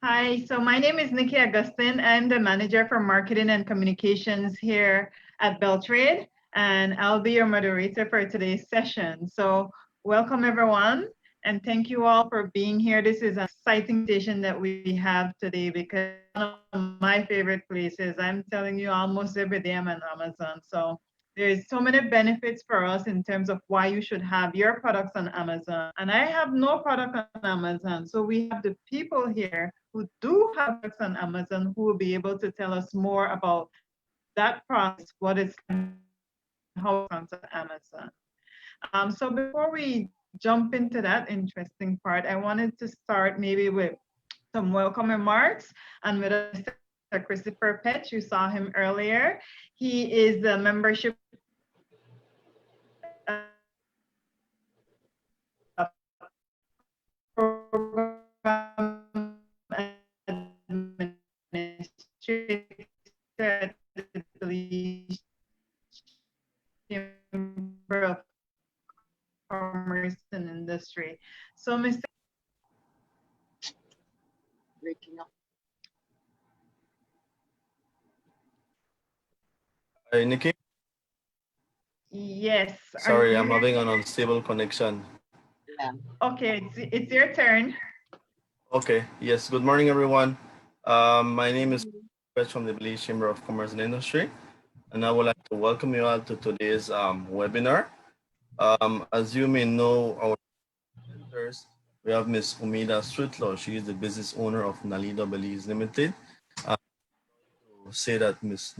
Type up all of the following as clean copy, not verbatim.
Hi, so my name is Nikki Augustin. I'm the manager for marketing and communications here at BELTRAIDE, and I'll be your moderator for today's session. So welcome everyone, and thank you all for being here. This is an exciting session that we have today because one of my favorite places. I'm telling you, almost every day I'm on Amazon. So there's so many benefits for us in terms of why you should have your products on Amazon. And I have no product on Amazon. So we have the people here who do have products on Amazon who will be able to tell us more about that process, what is how it comes on Amazon. So before we jump into that interesting part, I wanted to start maybe with some welcome remarks and with Mr. Christopher Petch. You saw him earlier. He is the membership program administrator at the Belize Chamber of Commerce and Industry. So, Mr. Breaking up. Hi, Nikki. Yes. Sorry, I'm having an unstable connection. Yeah. Okay, it's your turn. Okay, yes. Good morning, everyone. My name is Chris from the Belize Chamber of Commerce and Industry, and I would like to welcome you all to today's webinar. As you may know, our presenters, we have Ms. Umida Sritlo. She is the business owner of Nalido Belize Limited. To say that Ms.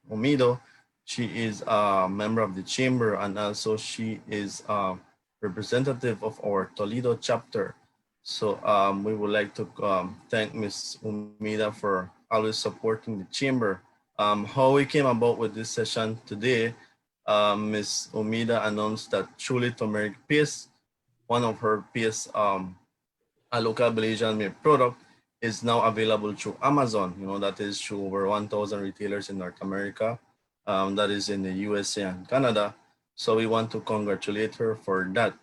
Umido, she is a member of the chamber, and also she is a representative of our Toledo chapter. So we would like to thank Ms. Umida for always supporting the chamber. How we came about with this session today, Ms. Umida announced that Truly Turmeric Paste, one of her paste, a local Belizean made product, is now available through Amazon. You know, that is through over 1,000 retailers in North America. That is in the USA and Canada. So we want to congratulate her for that.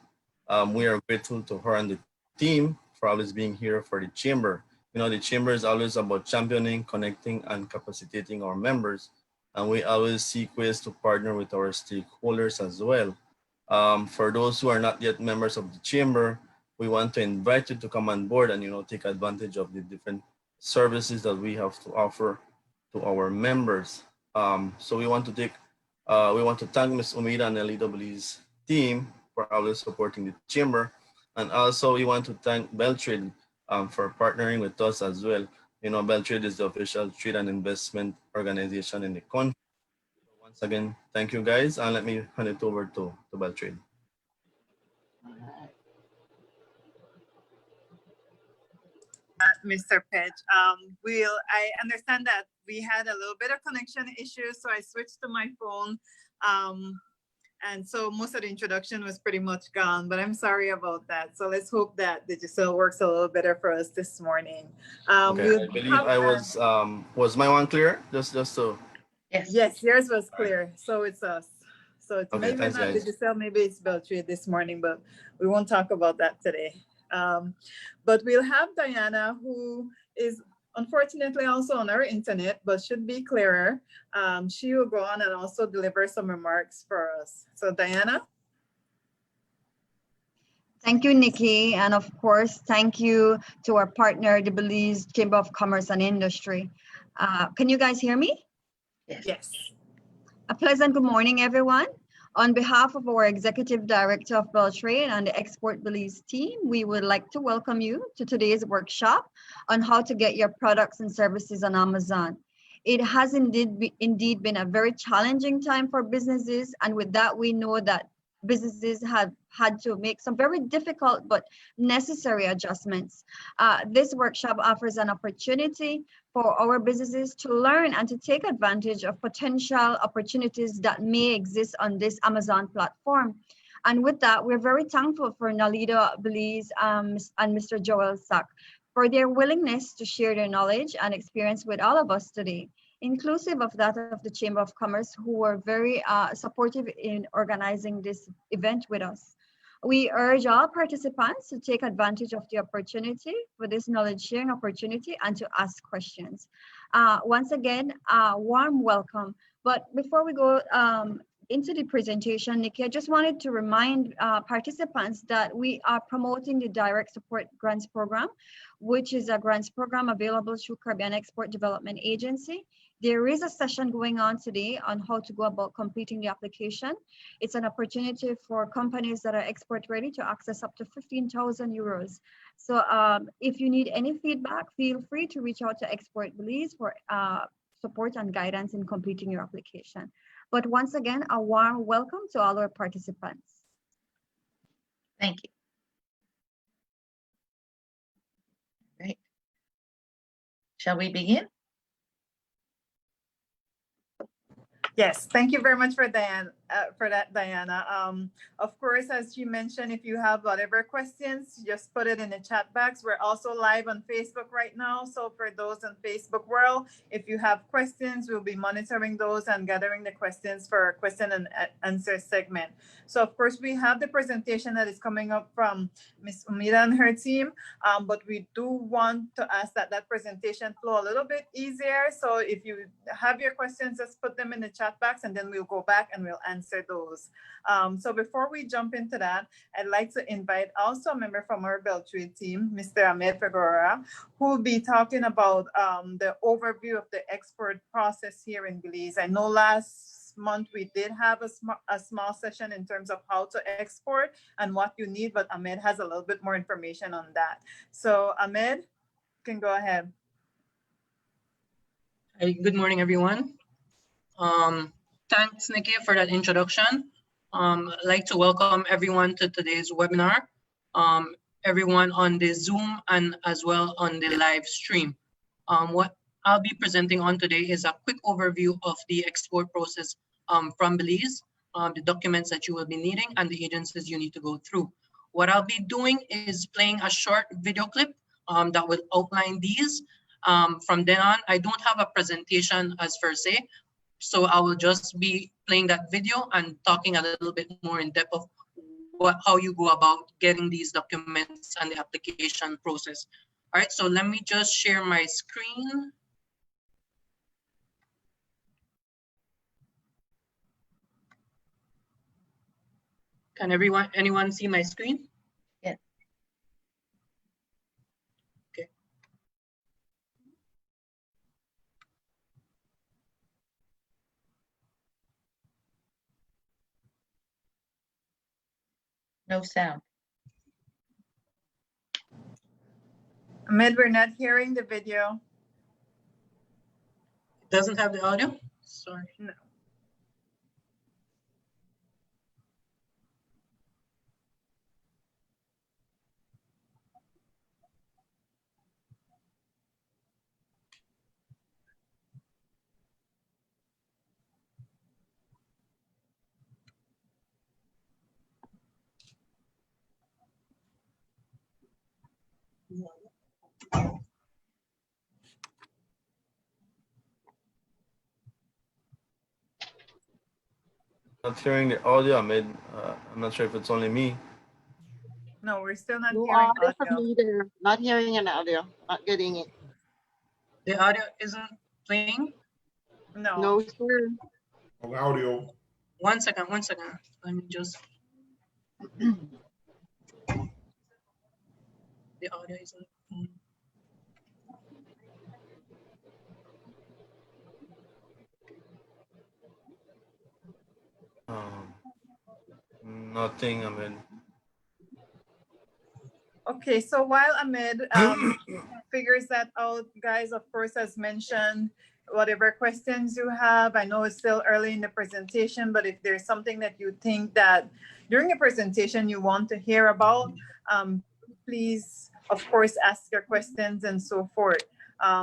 We are grateful to her and the team for always being here for the chamber. You know, the chamber is always about championing, connecting, and capacitating our members. And we always seek ways to partner with our stakeholders as well. For those who are not yet members of the chamber, we want to invite you to come on board and, you know, take advantage of the different services that we have to offer to our members. So we want to thank Ms. Umida and LEW's team for always supporting the chamber. And also we want to thank BELTRAIDE for partnering with us as well. You know, BELTRAIDE is the official trade and investment organization in the country. Once again, thank you guys, and let me hand it over to BELTRAIDE. Mr. Petch. I understand that we had a little bit of connection issues, so I switched to my phone. And so most of the introduction was pretty much gone, but I'm sorry about that. So let's hope that digital works a little better for us this morning. Okay, I believe I was my one clear? Just so. Yes, yours was clear. So it's us. So it's okay, maybe thanks, not guys. digital, maybe it's BELTRAIDE this morning, but we won't talk about that today. But we'll have Diana, who is unfortunately also on our internet, but should be clearer. She will go on and also deliver some remarks for us. So Diana. Thank you, Nikki. And of course, thank you to our partner, the Belize Chamber of Commerce and Industry. Can you guys hear me? Yes. A pleasant good morning, everyone. On behalf of our Executive Director of BELTRAIDE and the Export Belize team, we would like to welcome you to today's workshop on how to get your products and services on Amazon. It has indeed been a very challenging time for businesses, and with that, we know that businesses have had to make some very difficult but necessary adjustments. This workshop offers an opportunity for our businesses to learn and to take advantage of potential opportunities that may exist on this Amazon platform. And with that, we're very thankful for Nalido Belize and Mr. Joel Sack for their willingness to share their knowledge and experience with all of us today, inclusive of that of the Chamber of Commerce, who were very supportive in organizing this event with us. We urge all participants to take advantage of the opportunity for this knowledge sharing opportunity and to ask questions. Once again, warm welcome. But before we go into the presentation, Nikki, I just wanted to remind participants that we are promoting the Direct Support Grants Program, which is a grants program available through Caribbean Export Development Agency. There is a session going on today on how to go about completing the application. It's an opportunity for companies that are export ready to access up to 15,000 euros. So if you need any feedback, feel free to reach out to Export Belize for support and guidance in completing your application. But once again, a warm welcome to all our participants. Thank you. Great. Shall we begin? Yes, thank you very much for that, Diana. Of course, as you mentioned, if you have whatever questions, just put it in the chat box. We're also live on Facebook right now. So for those in Facebook world, if you have questions, we'll be monitoring those and gathering the questions for our question and answer segment. So of course, we have the presentation that is coming up from Ms. Umida and her team, but we do want to ask that that presentation flow a little bit easier. So if you have your questions, just put them in the chat box and then we'll go back and we'll answer those. So before we jump into that, I'd like to invite also a member from our BELTRAIDE team, Mr. Ahmed Figueroa, who will be talking about the overview of the export process here in Belize. I know last month we did have a small session in terms of how to export and what you need, but Ahmed has a little bit more information on that. So Ahmed, you can go ahead. Hey, good morning, everyone. Thanks, Nikki, for that introduction. I'd like to welcome everyone to today's webinar, everyone on the Zoom and as well on the live stream. What I'll be presenting on today is a quick overview of the export process from Belize, the documents that you will be needing and the agencies you need to go through. What I'll be doing is playing a short video clip that will outline these. From then on, I don't have a presentation as per se, so I will just be playing that video and talking a little bit more in depth of how you go about getting these documents and the application process. All right, so let me just share my screen. Can anyone see my screen? Yeah. Okay. No sound. Ahmed, we're not hearing the video. It doesn't have the audio? Sorry. No. Not hearing the audio, Ahmed. I'm not sure if it's only me. No, we're still not No hearing audio from audio. me there. Not hearing an audio. Not getting it. The audio isn't playing? No. No, sir. No audio. One second. Let me just. The audio isn't. Nothing, Ahmed. Okay, so while Ahmed figures that out, guys, of course, as mentioned, whatever questions you have, I know it's still early in the presentation, but if there's something that you think that during the presentation you want to hear about, please, of course, ask your questions and so forth.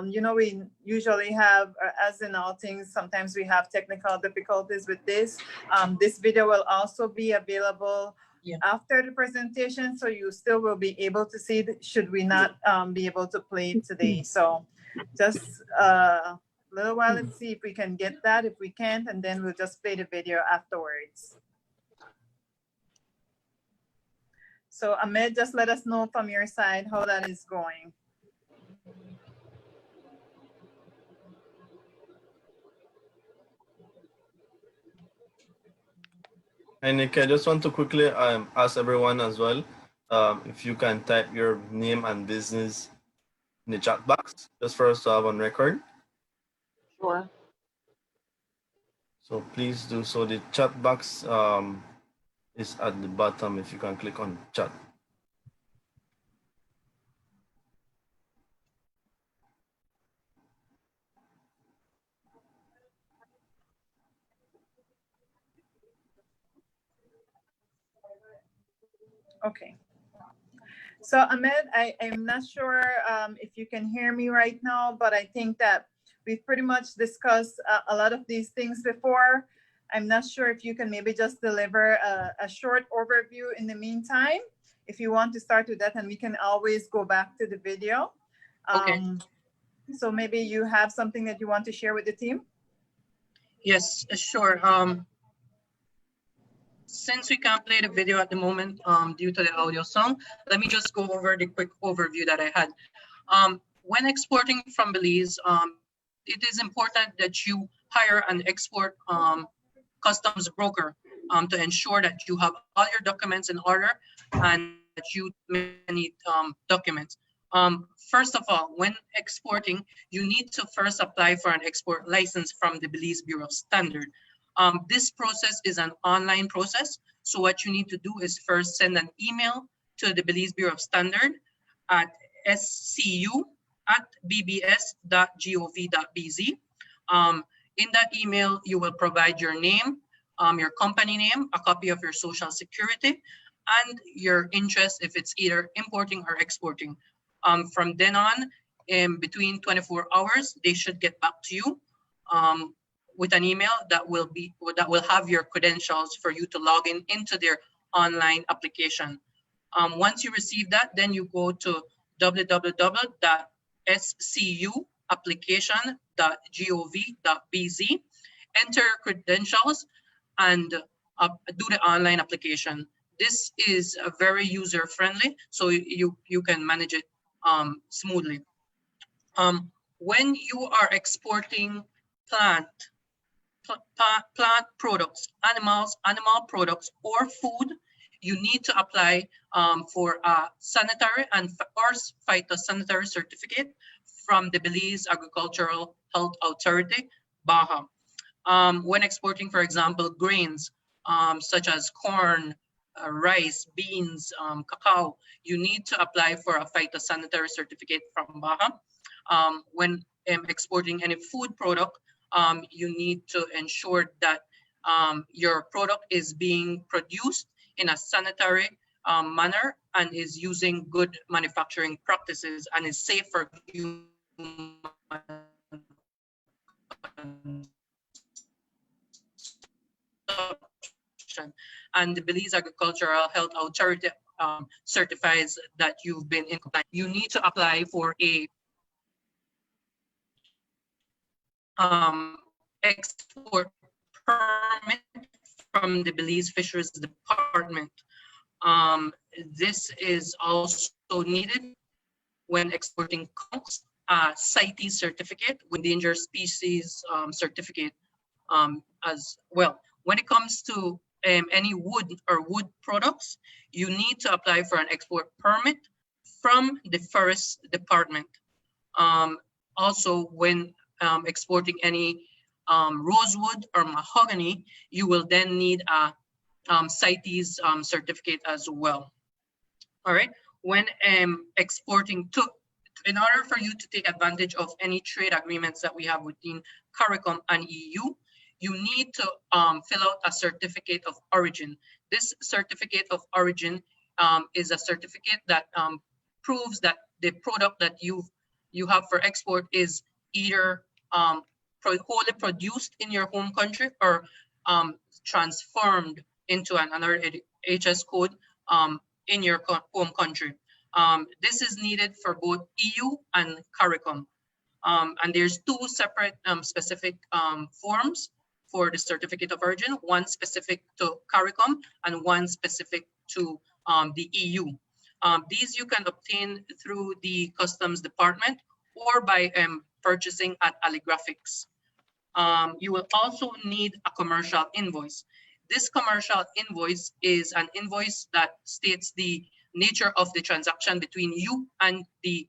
You know, we usually have, as in all things, sometimes we have technical difficulties with this. This video will also be available after the presentation, so you still will be able to see it should we not be able to play it today. So just a little while, let's see if we can get that. If we can't, and then we'll just play the video afterwards. So Ahmed, just let us know from your side how that is going. Hi, Nick. I just want to quickly ask everyone as well if you can type your name and business in the chat box, just for us to have on record. Sure. So please do so. The chat box is at the bottom if you can click on chat. Okay. So Ahmed, I'm not sure if you can hear me right now, but I think that we've pretty much discussed a lot of these things before. I'm not sure if you can maybe just deliver a short overview in the meantime, if you want to start with that, and we can always go back to the video. Okay. So maybe you have something that you want to share with the team? Yes, sure. Since we can't play the video at the moment due to the audio song, let me just go over the quick overview that I had. When exporting from Belize, it is important that you hire an export customs broker to ensure that you have all your documents in order and that you need documents. First of all, when exporting, you need to first apply for an export license from the Belize Bureau of Standard. This process is an online process. So what you need to do is first send an email to the Belize Bureau of Standard at scu@bbs.gov.bz. In that email, you will provide your name, your company name, a copy of your social security, and your interest if it's either importing or exporting. From then on, in between 24 hours, they should get back to you with an email that will have your credentials for you to log into their online application. Once you receive that, then you go to www.scuapplication.gov.bz, enter your credentials, and do the online application. This is very user friendly, so you can manage it smoothly. When you are exporting plant products, animal products, or food, you need to apply for a sanitary or phytosanitary certificate from the Belize Agricultural Health Authority, BAHA. When exporting, for example, grains such as corn, rice, beans, cacao, you need to apply for a phytosanitary certificate from BAHA. When exporting any food product, you need to ensure that your product is being produced in a sanitary manner and is using good manufacturing practices and is safe for human consumption. And the Belize Agricultural Health Authority certifies that you've been in compliance. You need to apply for a export permit from the Belize Fisheries Department. This is also needed when exporting conchs, CITES certificate, with endangered species certificate as well. When it comes to any wood or wood products, you need to apply for an export permit from the Forest Department. Also, when exporting any rosewood or mahogany, you will then need a CITES certificate as well. All right. When exporting in order for you to take advantage of any trade agreements that we have within CARICOM and EU, you need to fill out a certificate of origin. This certificate of origin is a certificate that proves that the product that you have for export is either wholly produced in your home country or transformed into another HS code in your home country. This is needed for both EU and CARICOM. And there's two separate specific forms for the certificate of origin, one specific to CARICOM and one specific to the EU. These you can obtain through the customs department or by purchasing at Aligraphics. You will also need a commercial invoice. This commercial invoice is an invoice that states the nature of the transaction between you and the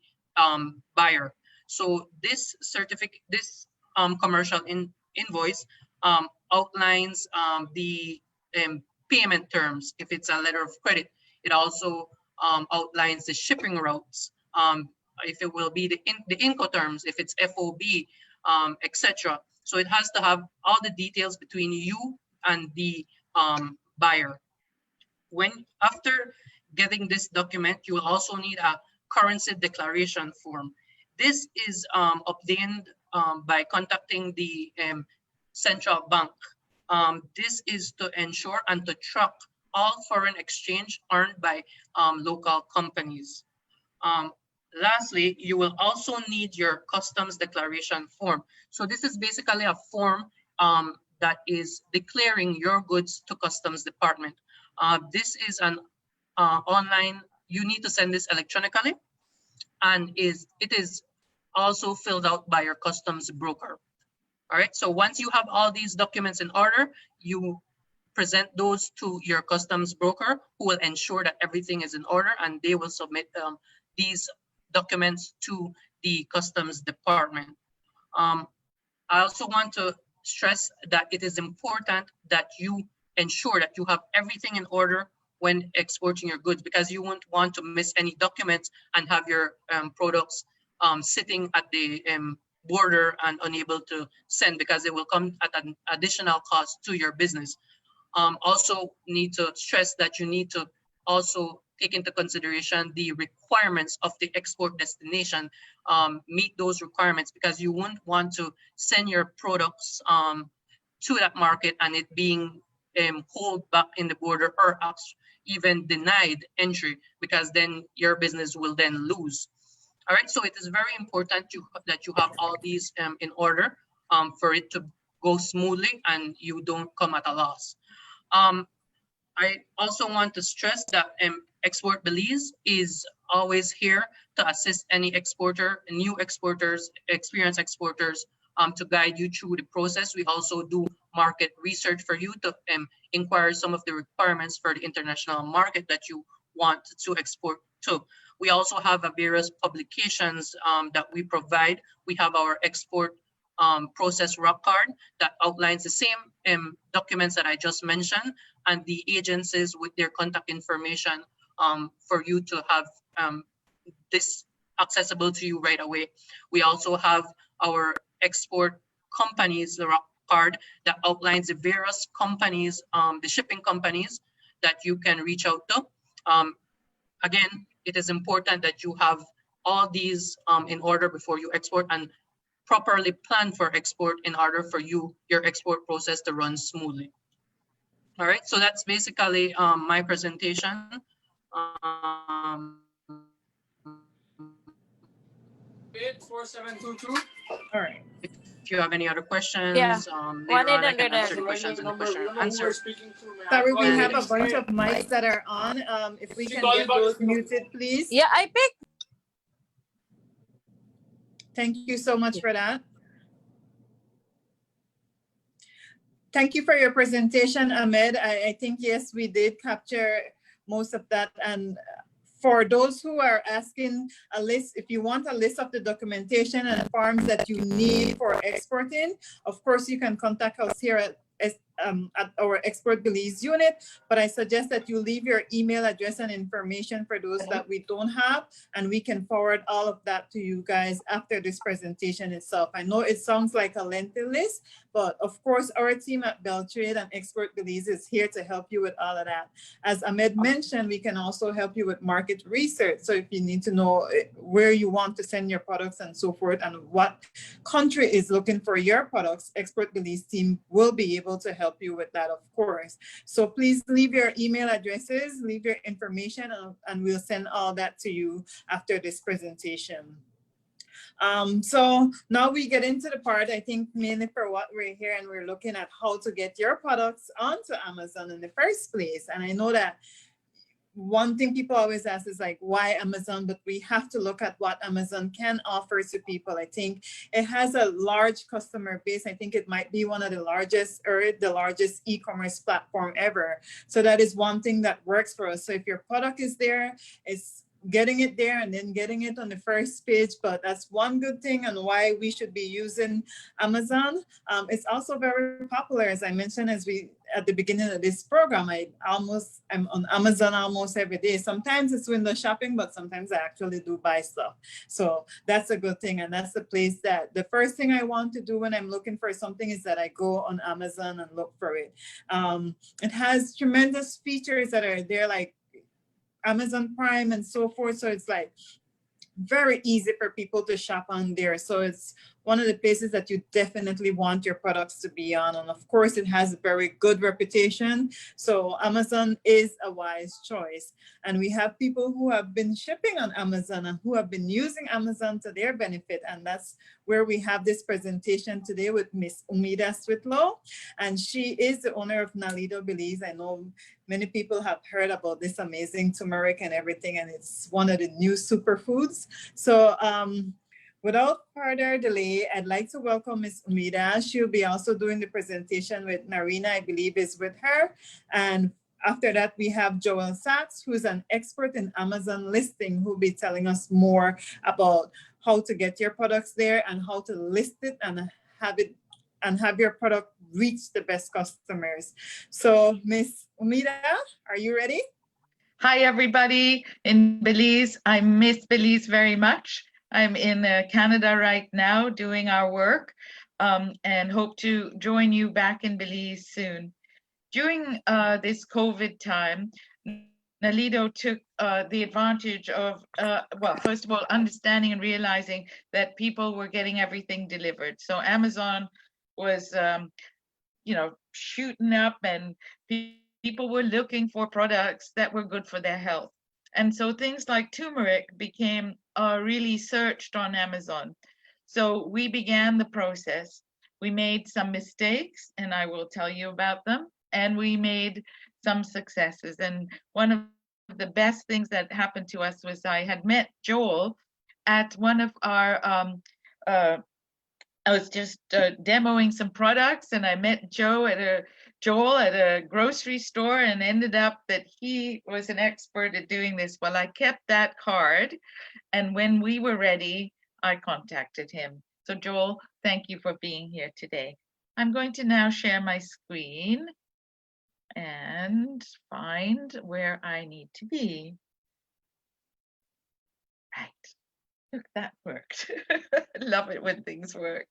buyer. So this commercial invoice outlines the payment terms. If it's a letter of credit, it also outlines the shipping routes. If it will be the Incoterms, if it's FOB, etc. So it has to have all the details between you and the buyer. After getting this document, you will also need a currency declaration form. This is obtained by contacting the central bank. This is to ensure and to track all foreign exchange earned by local companies. Lastly, you will also need your customs declaration form. So this is basically a form that is declaring your goods to customs department. This is an online, you need to send this electronically, and it is also filled out by your customs broker. All right, so once you have all these documents in order, you present those to your customs broker, who will ensure that everything is in order, and they will submit these documents to the customs department. I also want to stress that it is important that you ensure that you have everything in order when exporting your goods, because you won't want to miss any documents and have your products sitting at the border and unable to send, because it will come at an additional cost to your business. Also need to stress that you need to also take into consideration the requirements of the export destination, meet those requirements, because you won't want to send your products to that market and it being held back in the border, or even denied entry, because then your business will then lose. All right, so it is very important that you have all these in order for it to go smoothly and you don't come at a loss. I also want to stress that Export Belize is always here to assist any exporter, new exporters, experienced exporters, to guide you through the process. We also do market research for you to inquire some of the requirements for the international market that you want to export to. We also have various publications that we provide. We have our export process rock card that outlines the same documents that I just mentioned, and the agencies with their contact information for you to have this accessible to you right away. We also have our export companies, the rock card that outlines the various companies, the shipping companies that you can reach out to. Again, it is important that you have all these in order before you export, and properly plan for export in order for your export process to run smoothly. All right, so that's basically my presentation. 84722. All right. If you have any other questions, Yeah. later on I can answer the questions in the question and answer. Sorry, we And have a bunch of mics that are on. If we can get those muted, please. Yeah, I picked. Thank you so much for that. Thank you for your presentation, Ahmed. I think, yes, we did capture most of that. And for those who are asking a list, if you want a list of the documentation and forms that you need for exporting, of course, you can contact us here at our Export Belize unit, but I suggest that you leave your email address and information for those that we don't have, and we can forward all of that to you guys after this presentation itself. I know it sounds like a lengthy list, but of course, our team at BELTRAIDE and Export Belize is here to help you with all of that. As Ahmed mentioned, we can also help you with market research. So if you need to know where you want to send your products and so forth, and what country is looking for your products, Export Belize team will be able to help you with that, of course. So please leave your email addresses, leave your information, and we'll send all that to you after this presentation. So now we get into the part, I think, mainly for what we're here, and we're looking at how to get your products onto Amazon in the first place. And I know that one thing people always ask is like, why Amazon? But we have to look at what Amazon can offer to people. I think it has a large customer base. I think it might be one of the largest or the largest e-commerce platform ever. So that is one thing that works for us. So if your product is there, it's getting it there and then getting it on the first page. But that's one good thing and why we should be using Amazon. It's also very popular, as I mentioned, at the beginning of this program. I'm on Amazon almost every day. Sometimes it's window shopping, but sometimes I actually do buy stuff. So that's a good thing. And that's the place that the first thing I want to do when I'm looking for something is that I go on Amazon and look for it. It has tremendous features that are there, like Amazon Prime and so forth. So it's like very easy for people to shop on there. So it's one of the places that you definitely want your products to be on. And of course, it has a very good reputation. So Amazon is a wise choice. And we have people who have been shipping on Amazon and who have been using Amazon to their benefit. And that's where we have this presentation today with Miss Umida Switlow. And she is the owner of Nalido Belize. I know many people have heard about this amazing turmeric and everything, and it's one of the new superfoods. So without further delay, I'd like to welcome Ms. Umida. She'll be also doing the presentation with Narina, I believe is with her. And after that, we have Joel Sachs, who's an expert in Amazon listing, who'll be telling us more about how to get your products there and how to list it and have your product reach the best customers. So Ms. Umida, are you ready? Hi, everybody in Belize. I miss Belize very much. I'm in Canada right now doing our work and hope to join you back in Belize soon. During this COVID time, Nalido took the advantage of, well, first of all, understanding and realizing that people were getting everything delivered. So Amazon was, shooting up, and people were looking for products that were good for their health. And so things like turmeric became really searched on Amazon. So we began the process. We made some mistakes, and I will tell you about them. And we made some successes. And one of the best things that happened to us was I had met Joel at one of our I was just demoing some products, and I met Joel at a grocery store, and ended up that he was an expert at doing this. Well, I kept that card, and when we were ready, I contacted him. So Joel, thank you for being here today. I'm going to now share my screen and find where I need to be. Right. Look, that worked. Love it when things work.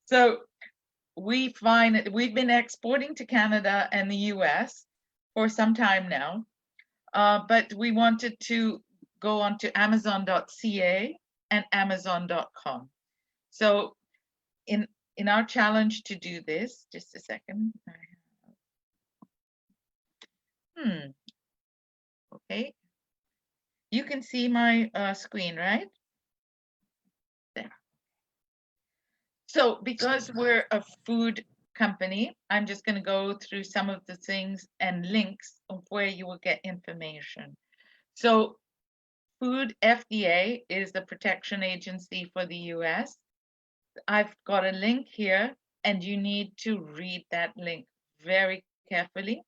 So we find that we've been exporting to Canada and the US for some time now, but we wanted to go on to Amazon.ca and Amazon.com. So in our challenge to do this, just a second. Okay. You can see my screen, right? There. So because we're a food company, I'm just going to go through some of the things and links of where you will get information. So Food FDA is the protection agency for the US. I've got a link here, and you need to read that link very carefully.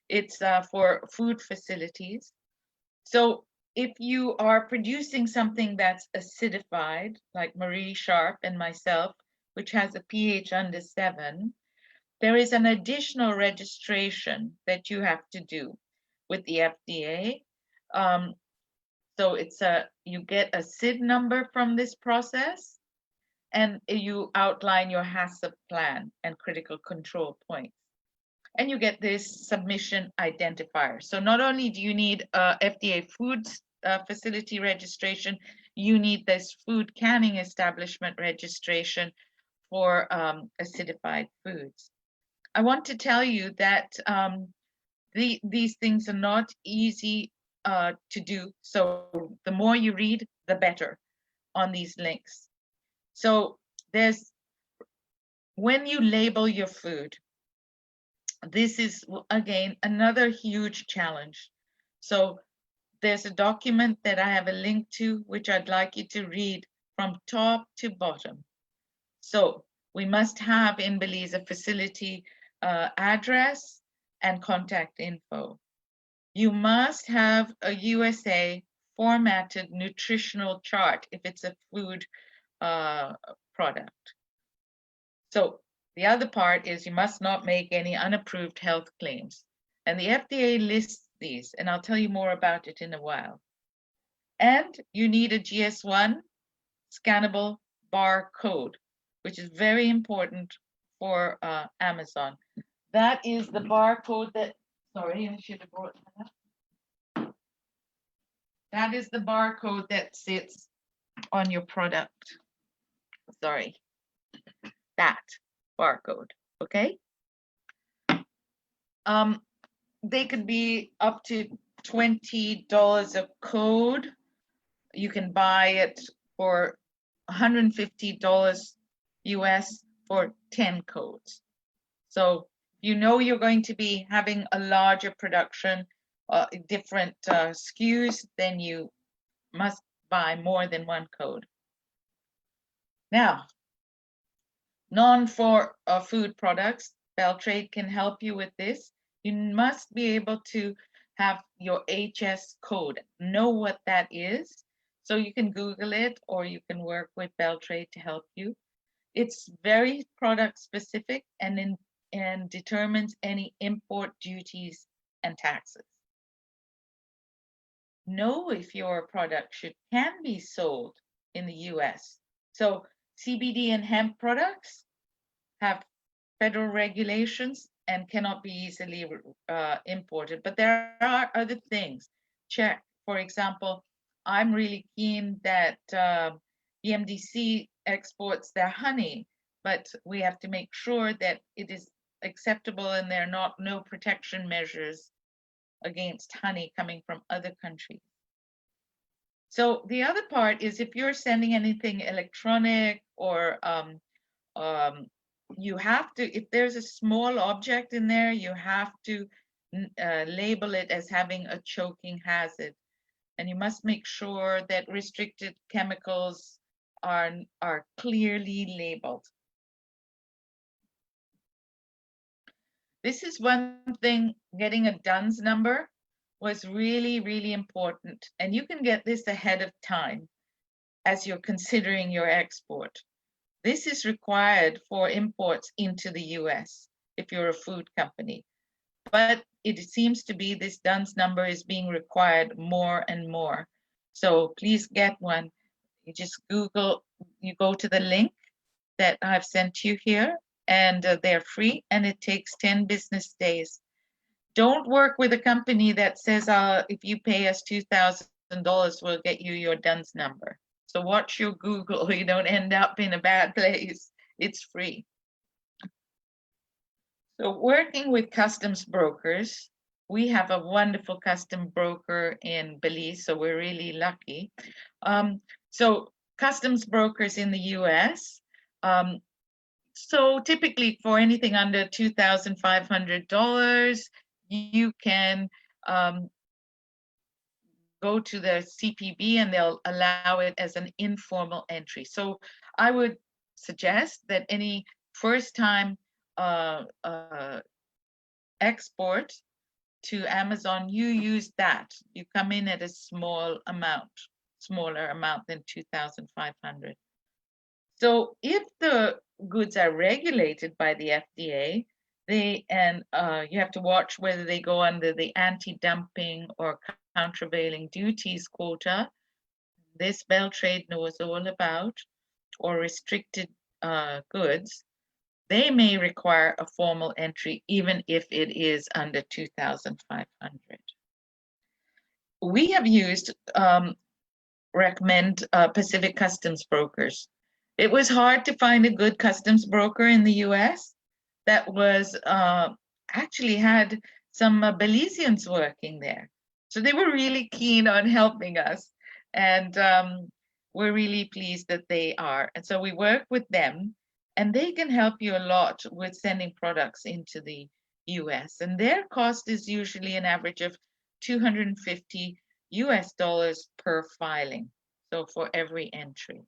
It's for food facilities. So if you are producing something that's acidified, like Marie Sharp and myself, which has a pH under 7, there is an additional registration that you have to do with the FDA. So it's you get a SID number from this process, and you outline your HACCP plan and critical control points. And you get this submission identifier. So not only do you need FDA food facility registration, you need this food canning establishment registration for acidified foods. I want to tell you that these things are not easy to do. So the more you read, the better on these links. So there's, when you label your food, this is, again, another huge challenge. So there's a document that I have a link to, which I'd like you to read from top to bottom. So we must have in Belize a facility address and contact info. You must have a USA formatted nutritional chart if it's a food product. So the other part is you must not make any unapproved health claims. And the FDA lists these, and I'll tell you more about it in a while. And you need a GS1 scannable barcode, which is very important for Amazon. That is the barcode that, sorry, I should have brought that up. That is the barcode that sits on your product. Sorry, that barcode, okay? They could be up to $20 a code. You can buy it for $150 US for 10 codes. So you know you're going to be having a larger production, different SKUs, then you must buy more than one code. Now, non-food products, BELTRAIDE can help you with this. You must be able to have your HS code, know what that is. So you can Google it or you can work with BELTRAIDE to help you. It's very product specific and determines any import duties and taxes. Know if your product can be sold in the US. So CBD and hemp products have federal regulations and cannot be easily imported, but there are other things. Check, for example, I'm really keen that BMDC exports their honey, but we have to make sure that it is acceptable and there are no protection measures against honey coming from other countries. So the other part is if you're sending anything electronic or you have to, if there's a small object in there, you have to label it as having a choking hazard. And you must make sure that restricted chemicals are clearly labeled. This is one thing, getting a DUNS number was really, really important. And you can get this ahead of time as you're considering your export. This is required for imports into the US if you're a food company. But it seems to be this DUNS number is being required more and more. So please get one. You just Google, you go to the link that I've sent you here, and they're free, and it takes 10 business days. Don't work with a company that says, if you pay us $2,000, we'll get you your DUNS number. So watch your Google, you don't end up in a bad place. It's free. So working with customs brokers, we have a wonderful custom broker in Belize, so we're really lucky. So customs brokers in the US, so typically for anything under $2,500, you can go to the CPB and they'll allow it as an informal entry. So I would suggest that any first-time export to Amazon, you use that. You come in at a smaller amount than 2,500. So if the goods are regulated by the FDA, you have to watch whether they go under the anti-dumping or countervailing duties quota. This BELTRAIDE knows all about, or restricted goods. They may require a formal entry even if it is under 2,500. We have used recommend Pacific Customs brokers. It was hard to find a good customs broker in the US that was actually had some Belizeans working there. So they were really keen on helping us, and we're really pleased that they are. And so we work with them, and they can help you a lot with sending products into the US. And their cost is usually an average of $250 US per filing. So for every entry.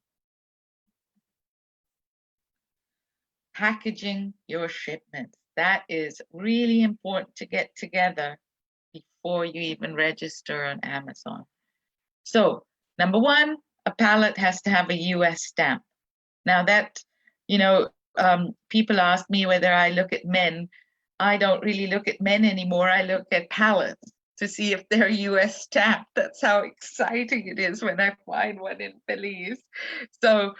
Packaging your shipments. That is really important to get together before you even register on Amazon. So number one, a pallet has to have a US stamp. Now that, people ask me whether I look at men. I don't really look at men anymore. I look at pallets to see if they're US stamped. That's how exciting it is when I find one in Belize. So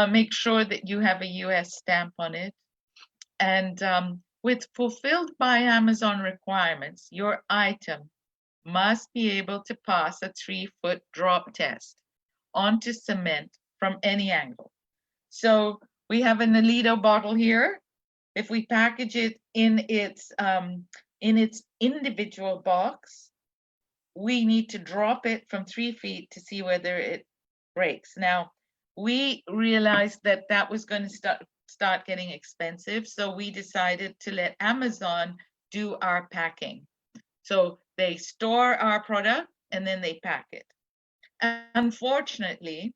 make sure that you have a US stamp on it. And with fulfilled by Amazon requirements, your item must be able to pass a 3-foot drop test onto cement from any angle. So we have an Alito bottle here. If we package it in its individual box, we need to drop it from 3 feet to see whether it breaks. Now, we realized that that was going to start getting expensive, so we decided to let Amazon do our packing. So they store our product and then they pack it. And unfortunately,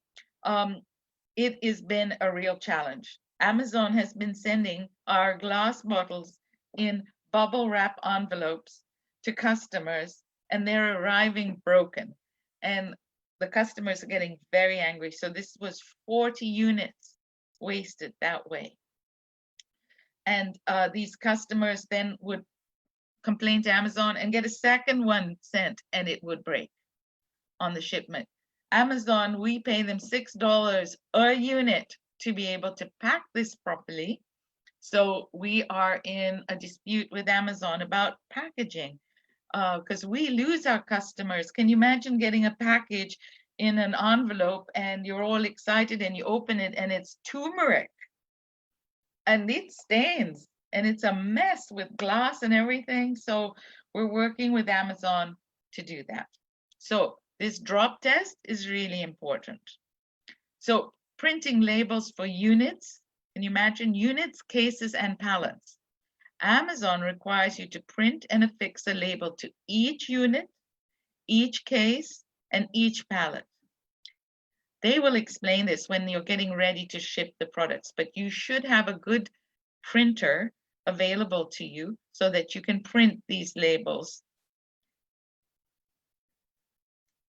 it has been a real challenge. Amazon has been sending our glass bottles in bubble wrap envelopes to customers, and they're arriving broken. And the customers are getting very angry. So this was 40 units wasted that way. And these customers then would complain to Amazon and get a second one sent, and it would break on the shipment. Amazon, we pay them $6 a unit to be able to pack this properly. So we are in a dispute with Amazon about packaging because we lose our customers. Can you imagine getting a package in an envelope and you're all excited and you open it and it's turmeric and it stains and it's a mess with glass and everything. So we're working with Amazon to do that. So this drop test is really important. So printing labels for units, can you imagine units, cases, and pallets? Amazon requires you to print and affix a label to each unit, each case, and each pallet. They will explain this when you're getting ready to ship the products, but you should have a good printer available to you so that you can print these labels.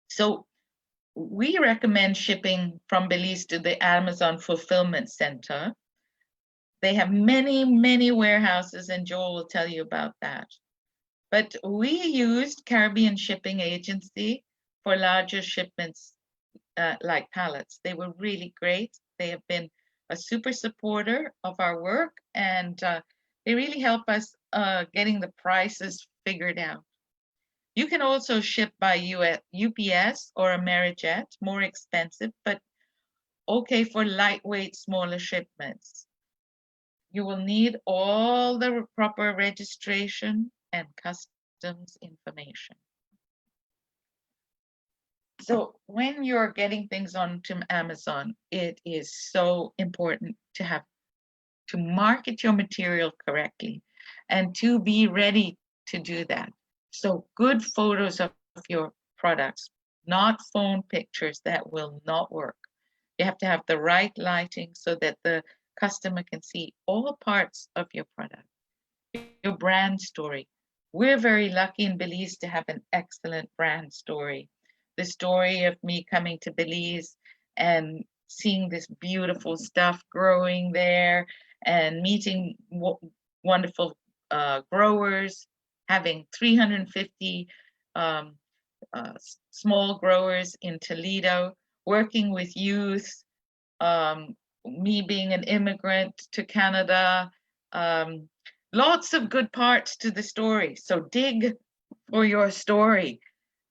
So we recommend shipping from Belize to the Amazon Fulfillment Center. They have many, many warehouses, and Joel will tell you about that. But we used Caribbean Shipping Agency for larger shipments like pallets. They were really great. They have been a super supporter of our work, and they really help us getting the prices figured out. You can also ship by UPS or Amerijet, more expensive, but okay for lightweight, smaller shipments. You will need all the proper registration and customs information. So when you're getting things onto Amazon, it is so important to market your material correctly and to be ready to do that. So good photos of your products, not phone pictures that will not work. You have to have the right lighting so that the customer can see all parts of your product. Your brand story. We're very lucky in Belize to have an excellent brand story. The story of me coming to Belize and seeing this beautiful stuff growing there and meeting wonderful growers, having 350 small growers in Toledo, working with youth, me being an immigrant to Canada, lots of good parts to the story. So dig for your story,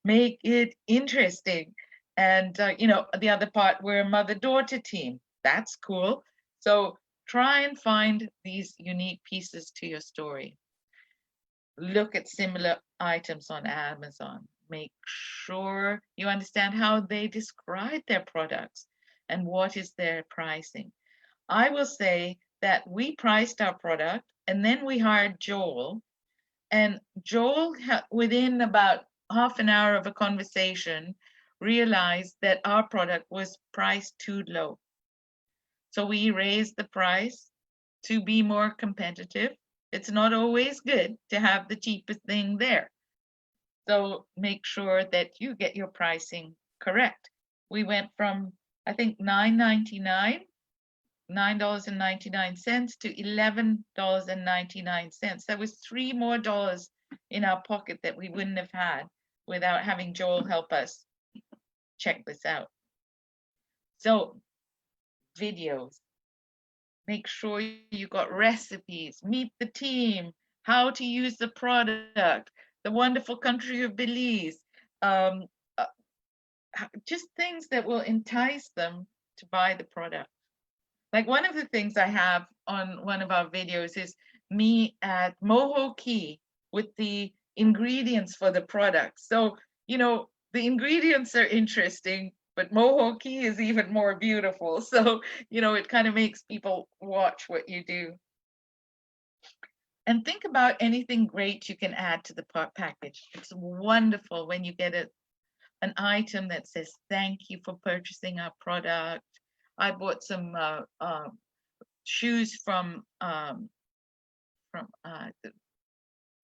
make it interesting. And, the other part, we're a mother-daughter team. That's cool. So try and find these unique pieces to your story. Look at similar items on Amazon. Make sure you understand how they describe their products and what is their pricing. I will say that we priced our product and then we hired Joel. And Joel, within about half an hour of a conversation, realized that our product was priced too low. So we raised the price to be more competitive. It's not always good to have the cheapest thing there. So make sure that you get your pricing correct. We went from, I think, $9.99 to $11.99. That was $3 more in our pocket that we wouldn't have had without having Joel help us check this out. So videos, make sure you got recipes, meet the team, how to use the product, the wonderful country of Belize, just things that will entice them to buy the product. Like one of the things I have on one of our videos is me at Moho Key with the ingredients for the product. So, you know, the ingredients are interesting, but Moho Key is even more beautiful. So, you know, it kind of makes people watch what you do. And think about anything great you can add to the package. It's wonderful when you get an item that says, thank you for purchasing our product. I bought some shoes from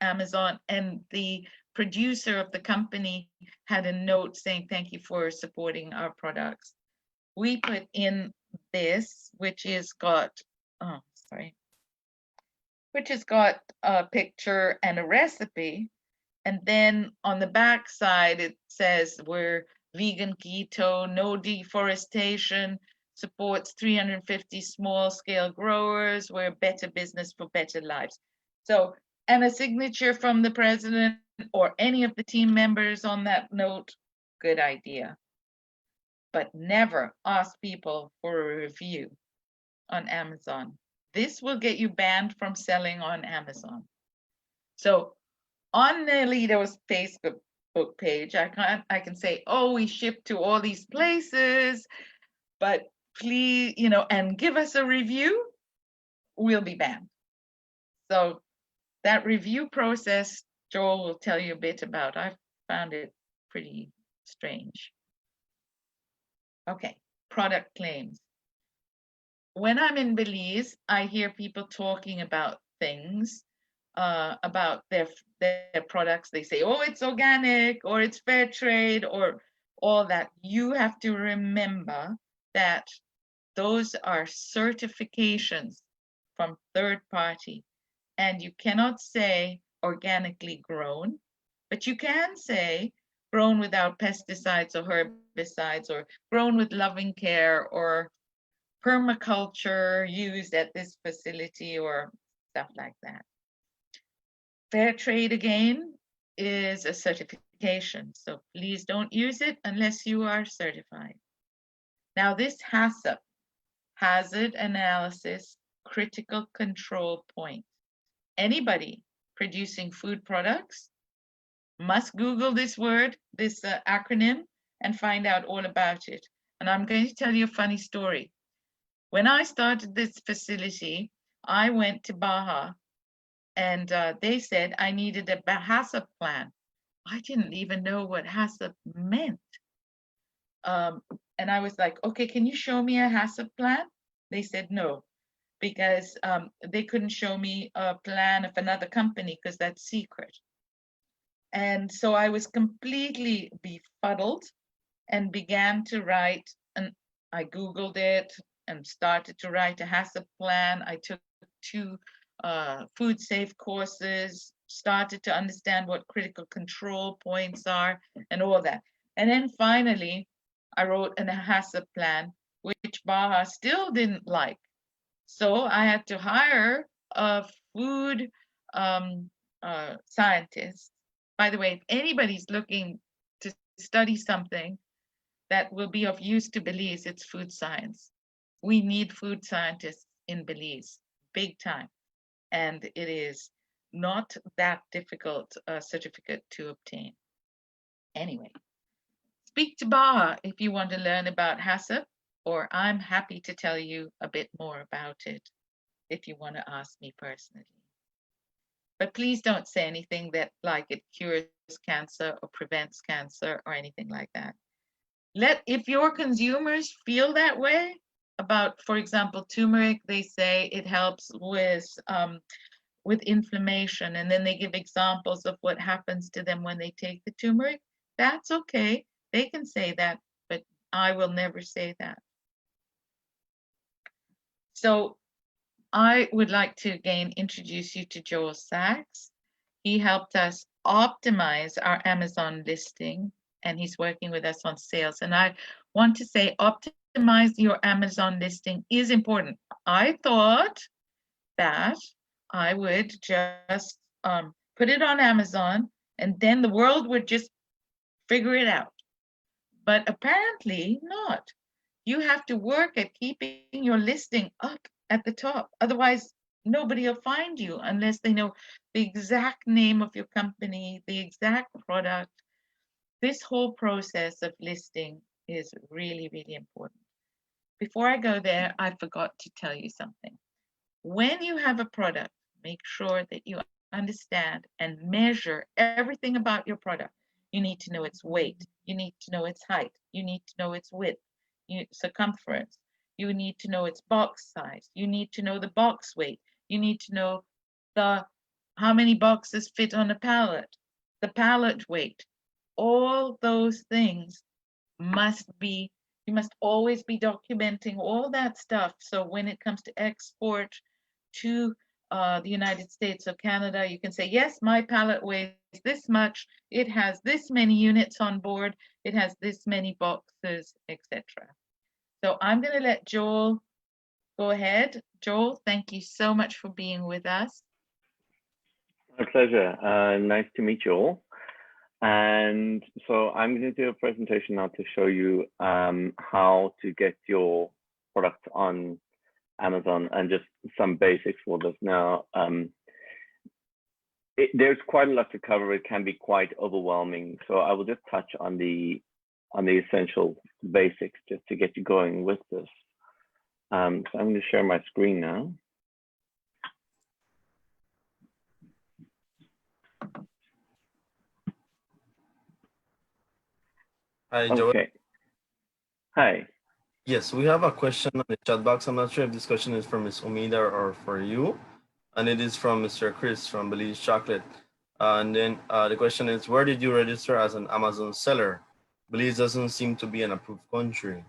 Amazon, and the producer of the company had a note saying, thank you for supporting our products. We put in this, which has got, which has got a picture and a recipe. And then on the back side, it says we're vegan, keto, no deforestation, supports 350 small scale growers. We're a better business for better lives. So, and a signature from the president or any of the team members on that note, good idea. But never ask people for a review on Amazon. This will get you banned from selling on Amazon. So on Lido's Facebook page, I can say, oh, we ship to all these places, but please, you know, and give us a review, we'll be banned. So that review process, Joel will tell you a bit about. I found it pretty strange. Okay, product claims. When I'm in Belize, I hear people talking about things, about their products. They say, oh, it's organic, or it's fair trade, or all that. You have to remember that those are certifications from third party, and you cannot say organically grown, but you can say grown without pesticides or herbicides, or grown with loving care, or permaculture used at this facility, or stuff like that. Fair trade, again, is a certification, so please don't use it unless you are certified. Now this HACCP, Hazard Analysis Critical Control Point. Anybody producing food products must Google this word, this acronym, and find out all about it. And I'm going to tell you a funny story. When I started this facility, I went to Baja, and they said I needed a HACCP plan. I didn't even know what HACCP meant. And I was like, okay, can you show me a HACCP plan? They said no, because they couldn't show me a plan of another company because that's secret. And so I was completely befuddled and began to write, and I Googled it and started to write a HACCP plan. I took 2 food safe courses, started to understand what critical control points are and all that. And then finally, I wrote a HACCP plan, which Baja still didn't like. So I had to hire a food scientist. By the way, if anybody's looking to study something that will be of use to Belize, it's food science. We need food scientists in Belize, big time. And it is not that difficult a certificate to obtain. Anyway, speak to Baha if you want to learn about HACCP, or I'm happy to tell you a bit more about it if you want to ask me personally. but please don't say anything that like it cures cancer or prevents cancer or anything like that. If your consumers feel that way about, for example, turmeric, they say it helps with inflammation, and then they give examples of what happens to them when they take the turmeric. That's okay. They can say that, but I will never say that. So I would like to again introduce you to Joel Sachs. He helped us optimize our Amazon listing, and he's working with us on sales. And I want to say optimize your Amazon listing is important. I thought that I would just put it on Amazon and then the world would just figure it out. But apparently not. You have to work at keeping your listing up at the top. Otherwise, nobody will find you unless they know the exact name of your company, the exact product. This whole process of listing is really, really important. Before I go there, I forgot to tell you something. When you have a product, make sure that you understand and measure everything about your product. You need to know its weight. You need to know its height. You need to know its width, circumference. You need to know its box size. You need to know the box weight. You need to know how many boxes fit on a pallet, the pallet weight. All those things you must always be documenting all that stuff. So when it comes to export to the United States or Canada, you can say, yes, my pallet weighs this much. It has this many units on board. It has this many boxes, etc. So I'm going to let Joel go ahead. Joel, thank you so much for being with us. My pleasure. Nice to meet you all. And so I'm going to do a presentation now to show you how to get your product on Amazon and just some basics for this. Now, there's quite a lot to cover. It can be quite overwhelming. So I will just touch on the essential basics just to get you going with this. So I'm going to share my screen now. Hi, Joel. Okay. Hi. Yes, we have a question on the chat box. I'm not sure if this question is from Ms. Omida or for you. And it is from Mr. Chris from Belize Chocolate. And then the question is, where did you register as an Amazon seller? Belize doesn't seem to be an approved country.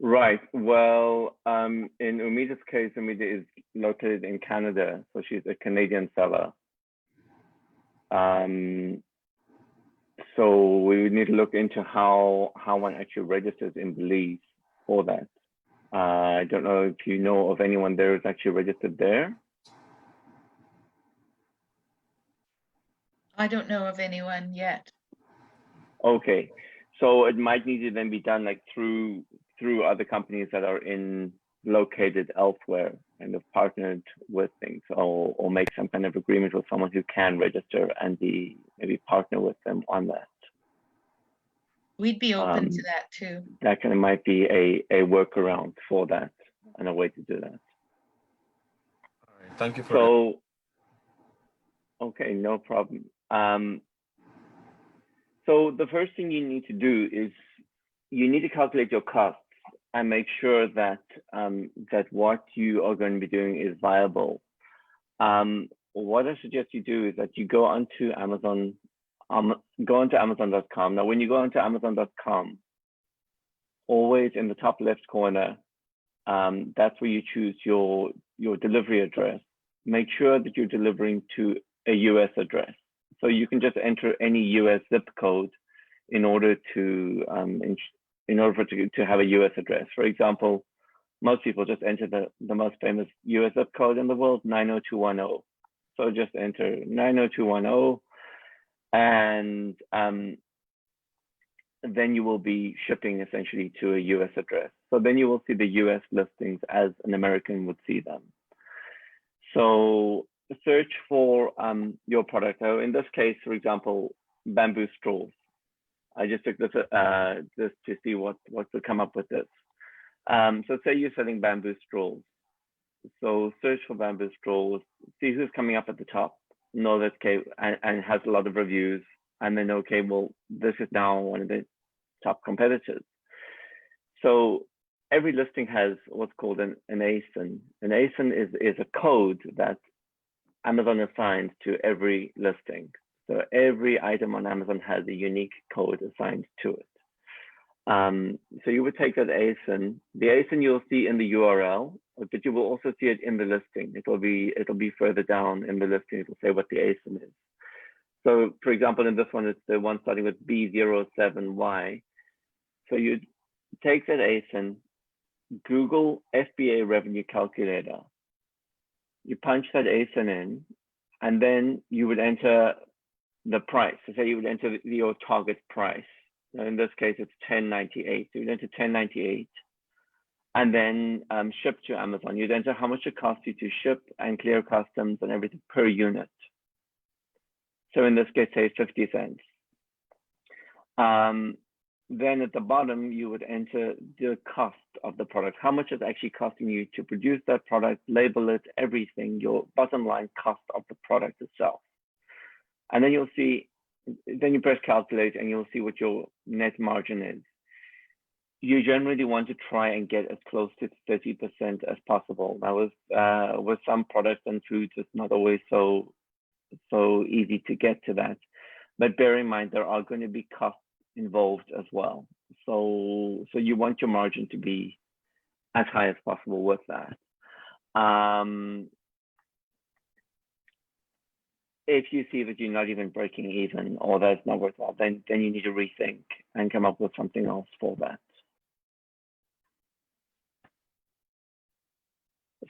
Right. Well, in Umida's case, Umida is located in Canada, so she's a Canadian seller. So we would need to look into how one actually registers in Belize for that. I don't know if you know of anyone there who's actually registered there. I don't know of anyone yet. Okay, so it might need to then be done like through other companies that are located elsewhere, kind of partnered with things, or make some kind of agreement with someone who can register and maybe partner with them on that. We'd be open to that too. That kind of might be a workaround for that and a way to do that. All right, thank you for that. Okay, no problem. So the first thing you need to do is you need to calculate your costs and make sure that that what you are going to be doing is viable. What I suggest you do is that you go onto Amazon, Amazon.com. Now, when you go onto Amazon.com, always in the top left corner, that's where you choose your delivery address. Make sure that you're delivering to a US address. So you can just enter any US zip code in order to have a US address. For example, most people just enter the most famous US zip code in the world, 90210. So just enter 90210, and then you will be shipping essentially to a US address. So then you will see the US listings as an American would see them. So search for your product. So in this case, for example, bamboo straws. I just took this to see what to come up with this. So say you're selling bamboo straws. So search for bamboo straws, see who's coming up at the top, know that, okay, and has a lot of reviews, and then, okay, well, this is now one of the top competitors. So every listing has what's called an ASIN. An ASIN is a code that Amazon assigns to every listing. So every item on Amazon has a unique code assigned to it. So you would take that ASIN. The ASIN you'll see in the URL, but you will also see it in the listing. It'll be further down in the listing. It'll say what the ASIN is. So for example, in this one, it's the one starting with B07Y. So you take that ASIN, Google FBA revenue calculator. You punch that ASIN in, and then you would enter the price. So say you would enter your target price. Now in this case, it's $10.98. So you'd enter $10.98, and then ship to Amazon. You'd enter how much it costs you to ship and clear customs and everything per unit. So in this case, say 50 cents. Then at the bottom, you would enter the cost of the product. How much is actually costing you to produce that product, label it, everything, your bottom line cost of the product itself. And then you'll see, then you press calculate and you'll see what your net margin is. You generally want to try and get as close to 30% as possible. Now with some products and foods, it's not always so easy to get to that. But bear in mind, there are going to be costs involved as well. So you want your margin to be as high as possible with that. If you see that you're not even breaking even or that's not worthwhile, then you need to rethink and come up with something else for that.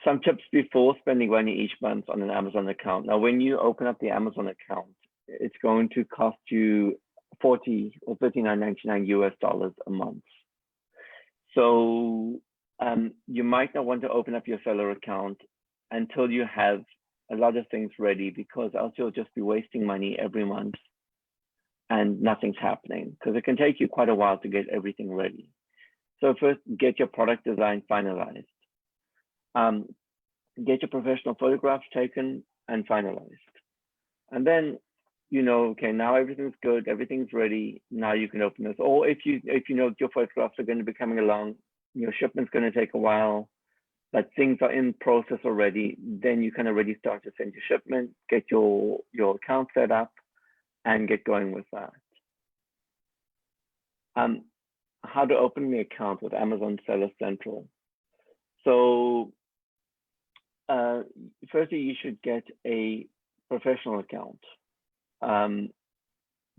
Some tips before spending money each month on an Amazon account. Now, when you open up the Amazon account, it's going to cost you $40 or $39.99 US a month. So you might not want to open up your seller account until you have a lot of things ready, because else you'll just be wasting money every month and nothing's happening, because it can take you quite a while to get everything ready. So first, get your product design finalized. Get your professional photographs taken and finalized. And then, you know, okay, now everything's good, everything's ready. Now you can open this. Or if you know your photographs are going to be coming along, your shipment's going to take a while, but things are in process already, then you can already start to send your shipment, get your account set up, and get going with that. How to open the account with Amazon Seller Central. So firstly, you should get a professional account.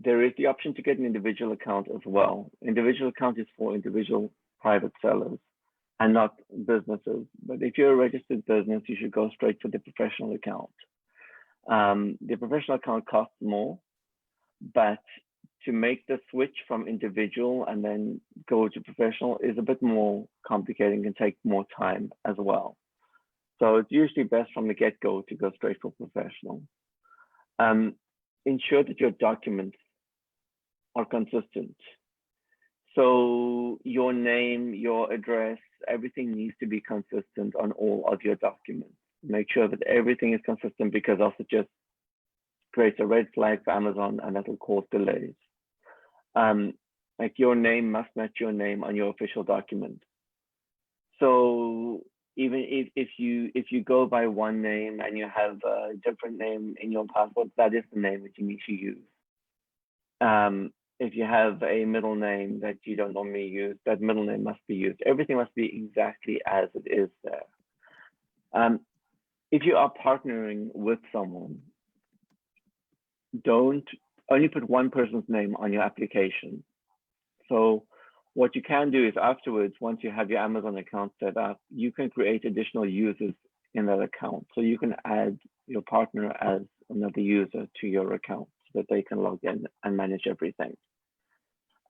There is the option to get an individual account as well. Individual account is for individual private sellers and not businesses. But if you're a registered business, you should go straight for the professional account. The professional account costs more, but to make the switch from individual and then go to professional is a bit more complicated and can take more time as well. So it's usually best from the get-go to go straight for professional. Ensure that your documents are consistent. So your name, your address, everything needs to be consistent on all of your documents. Make sure that everything is consistent, because else it just creates a red flag for Amazon and that will cause delays. Like your name must match your name on your official document. So even if you go by one name and you have a different name in your passport, that is the name that you need to use. If you have a middle name that you don't normally use, that middle name must be used. Everything must be exactly as it is there. If you are partnering with someone, don't only put one person's name on your application. So what you can do is afterwards, once you have your Amazon account set up, you can create additional users in that account. So you can add your partner as another user to your account so that they can log in and manage everything.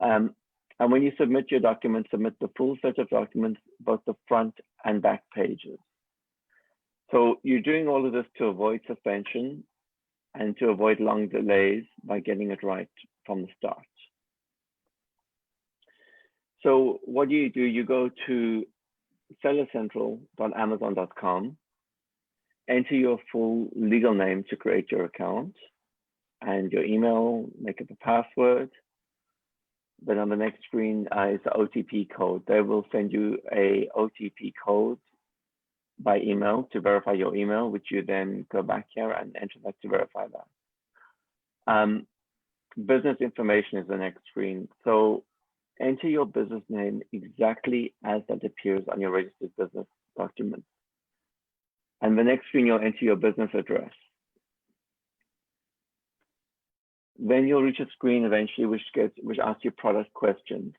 And when you submit your documents, submit the full set of documents, both the front and back pages. So you're doing all of this to avoid suspension and to avoid long delays by getting it right from the start. So what do? You go to sellercentral.amazon.com, enter your full legal name to create your account and your email, make up a password. Then on the next screen is the OTP code. They will send you a OTP code by email to verify your email, which you then go back here and enter that to verify that. Business information is the next screen. So enter your business name exactly as that appears on your registered business document. And the next screen, you'll enter your business address. Then you'll reach a screen eventually which asks you product questions.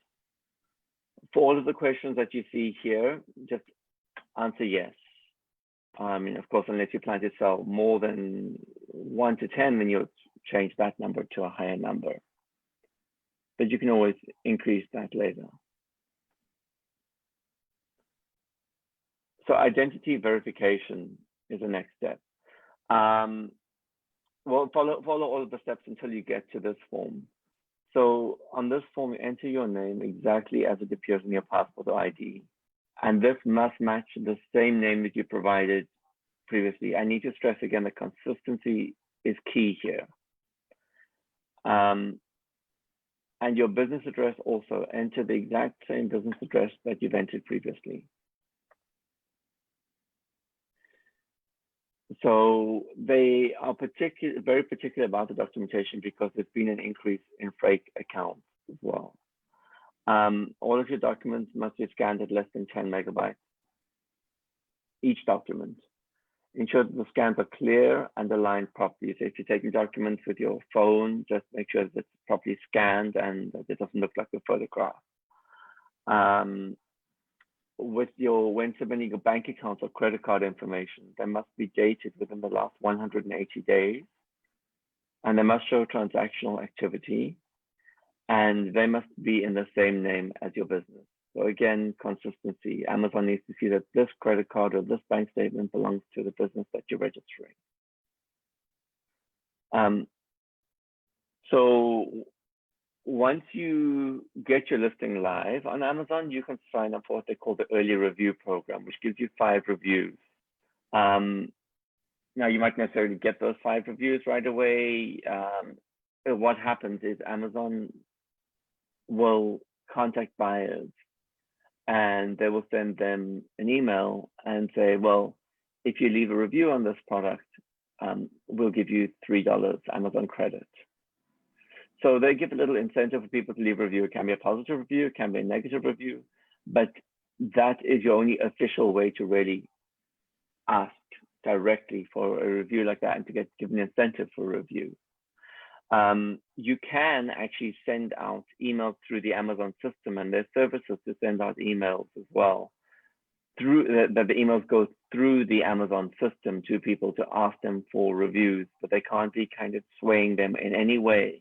For all of the questions that you see here, just answer yes. Of course, unless you plan to sell more than 1 to 10, then you'll change that number to a higher number. But you can always increase that later. So identity verification is the next step. Well, follow all of the steps until you get to this form. So on this form, you enter your name exactly as it appears in your passport or ID. And this must match the same name that you provided previously. I need to stress again that consistency is key here. And your business address also, enter the exact same business address that you've entered previously. So they are very particular about the documentation because there's been an increase in fake accounts as well. All of your documents must be scanned at less than 10 megabytes. Each document. Ensure that the scans are clear and aligned properly. So if you're taking documents with your phone, just make sure that it's properly scanned and that it doesn't look like a photograph. When submitting your bank accounts or credit card information, they must be dated within the last 180 days, and they must show transactional activity, and they must be in the same name as your business. So again, consistency. Amazon needs to see that this credit card or this bank statement belongs to the business that you're registering. So once you get your listing live on Amazon, you can sign up for what they call the early review program, which gives you 5 reviews. Now, you might necessarily get those 5 reviews right away. What happens is Amazon will contact buyers and they will send them an email and say, well, if you leave a review on this product, we'll give you $3 Amazon credit. So they give a little incentive for people to leave a review. It can be a positive review, it can be a negative review, but that is your only official way to really ask directly for a review like that and to get given an incentive for a review. You can actually send out emails through the Amazon system, and there's services to send out emails as well. That the emails go through the Amazon system to people to ask them for reviews, but they can't be kind of swaying them in any way.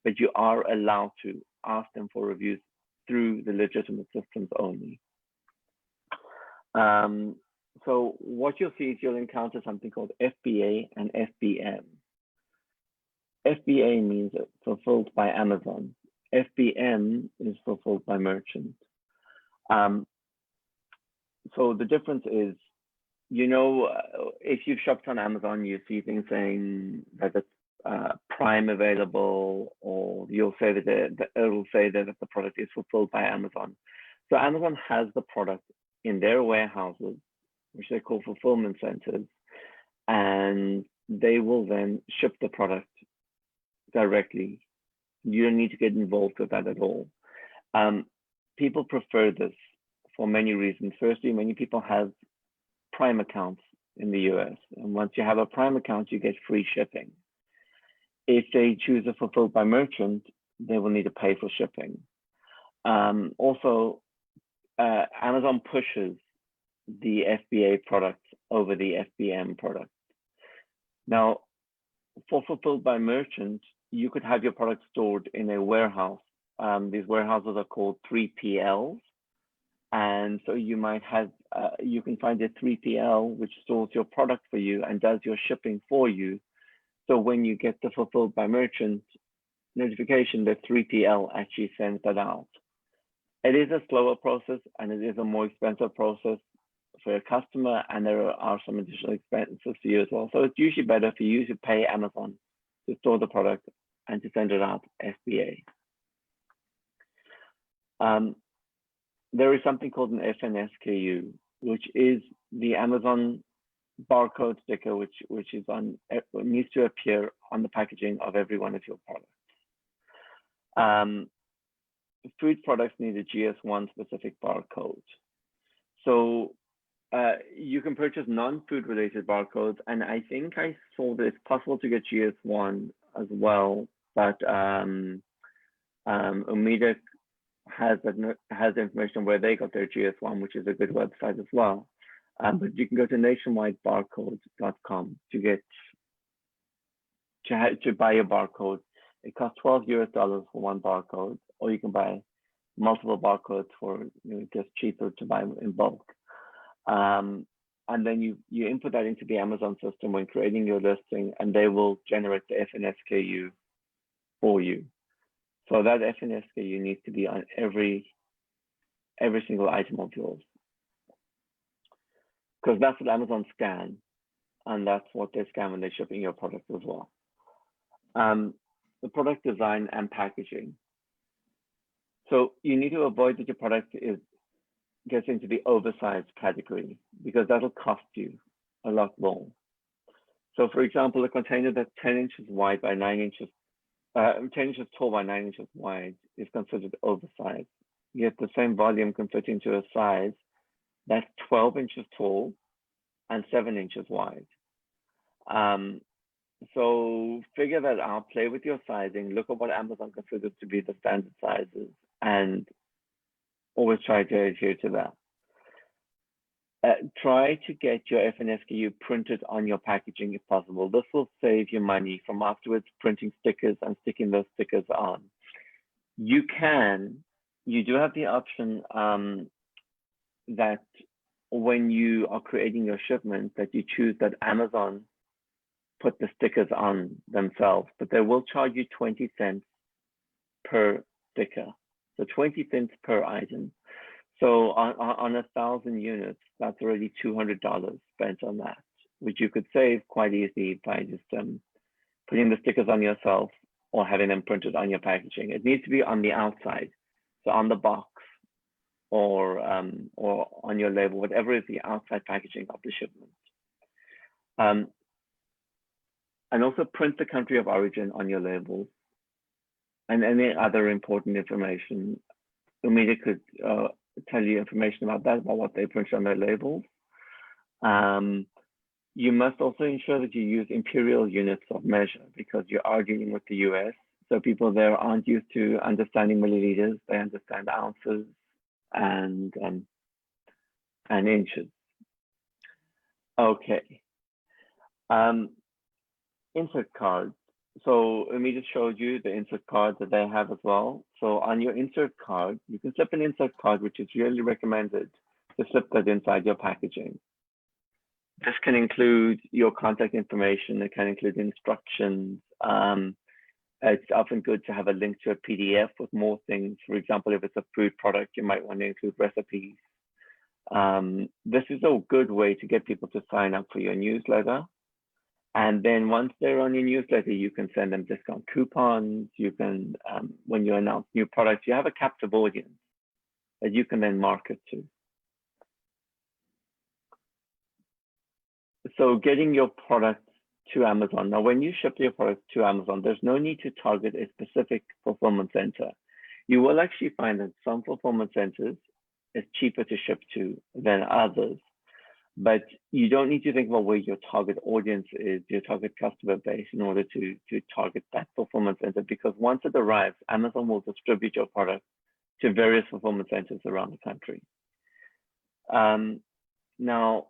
But you are allowed to ask them for reviews through the legitimate systems only. So what you'll see is you'll encounter something called FBA and FBM. FBA means fulfilled by Amazon. FBM is fulfilled by merchant. So the difference is, if you've shopped on Amazon, you see things saying that it's Prime available, or you'll say that it'll say that the product is fulfilled by Amazon. So Amazon has the product in their warehouses, which they call fulfillment centers, and they will then ship the product directly. You don't need to get involved with that at all. People prefer this for many reasons. Firstly, many people have Prime accounts in the US, and once you have a Prime account, you get free shipping. If they choose a fulfilled by merchant, they will need to pay for shipping. Also, Amazon pushes the FBA product over the FBM product. Now, for fulfilled by merchant, you could have your product stored in a warehouse. These warehouses are called 3PLs. And so you might have, you can find a 3PL which stores your product for you and does your shipping for you. So when you get the fulfilled by merchant notification, the 3PL actually sends that out. It is a slower process and it is a more expensive process your customer, and there are some additional expenses for you as well. So it's usually better for you to pay Amazon to store the product and to send it out FBA. There is something called an FNSKU, which is the Amazon barcode sticker, which is on, needs to appear on the packaging of every one of your products. Food products need a GS1 specific barcode. So you can purchase non-food related barcodes, and I think I saw that it's possible to get GS1 as well, but Umida has information where they got their GS1, which is a good website as well. But you can go to nationwidebarcodes.com to buy a barcode. It costs $12 for one barcode, or you can buy multiple barcodes for just cheaper to buy in bulk. And then you input that into the Amazon system when creating your listing, and they will generate the FNSKU for you. So that FNSKU needs to be on every single item of yours, because that's what Amazon scan, and that's what they scan when they're shipping your product as well. The product design and packaging. So you need to avoid that your product gets into the oversized category, because that'll cost you a lot more. So for example, a container that's 10 inches wide by 9 inches, 10 inches tall by 9 inches wide is considered oversized. Yet the same volume can fit into a size that's 12 inches tall and 7 inches wide. So figure that out, play with your sizing, look at what Amazon considers to be the standard sizes, and always try to adhere to that. Try to get your FNSKU printed on your packaging if possible. This will save you money from afterwards printing stickers and sticking those stickers on. You do have the option that when you are creating your shipment, that you choose that Amazon put the stickers on themselves, but they will charge you 20 cents per sticker. So 20 cents per item. So on 1,000 units, that's already $200 spent on that, which you could save quite easily by just putting the stickers on yourself or having them printed on your packaging. It needs to be on the outside, so on the box or on your label, whatever is the outside packaging of the shipment. And also print the country of origin on your labels and any other important information. Umida could tell you information about that, about what they print on their labels. You must also ensure that you use imperial units of measure, because you are dealing with the US. So people there aren't used to understanding milliliters, they understand ounces and inches. Okay. Insert cards. So Umida showed you the insert cards that they have as well. So on your insert card, you can slip an insert card, which is really recommended to slip that inside your packaging. This can include your contact information. It can include instructions. It's often good to have a link to a PDF with more things. For example, if it's a food product, you might want to include recipes. This is a good way to get people to sign up for your newsletter. And then once they're on your newsletter, you can send them discount coupons. You can, when you announce new products, you have a captive audience that you can then market to. So getting your product to Amazon. Now, when you ship your product to Amazon, there's no need to target a specific fulfillment center. You will actually find that some fulfillment centers is cheaper to ship to than others. But you don't need to think about where your target audience is, your target customer base, in order to target that fulfillment center, because once it arrives, Amazon will distribute your product to various fulfillment centers around the country. Now,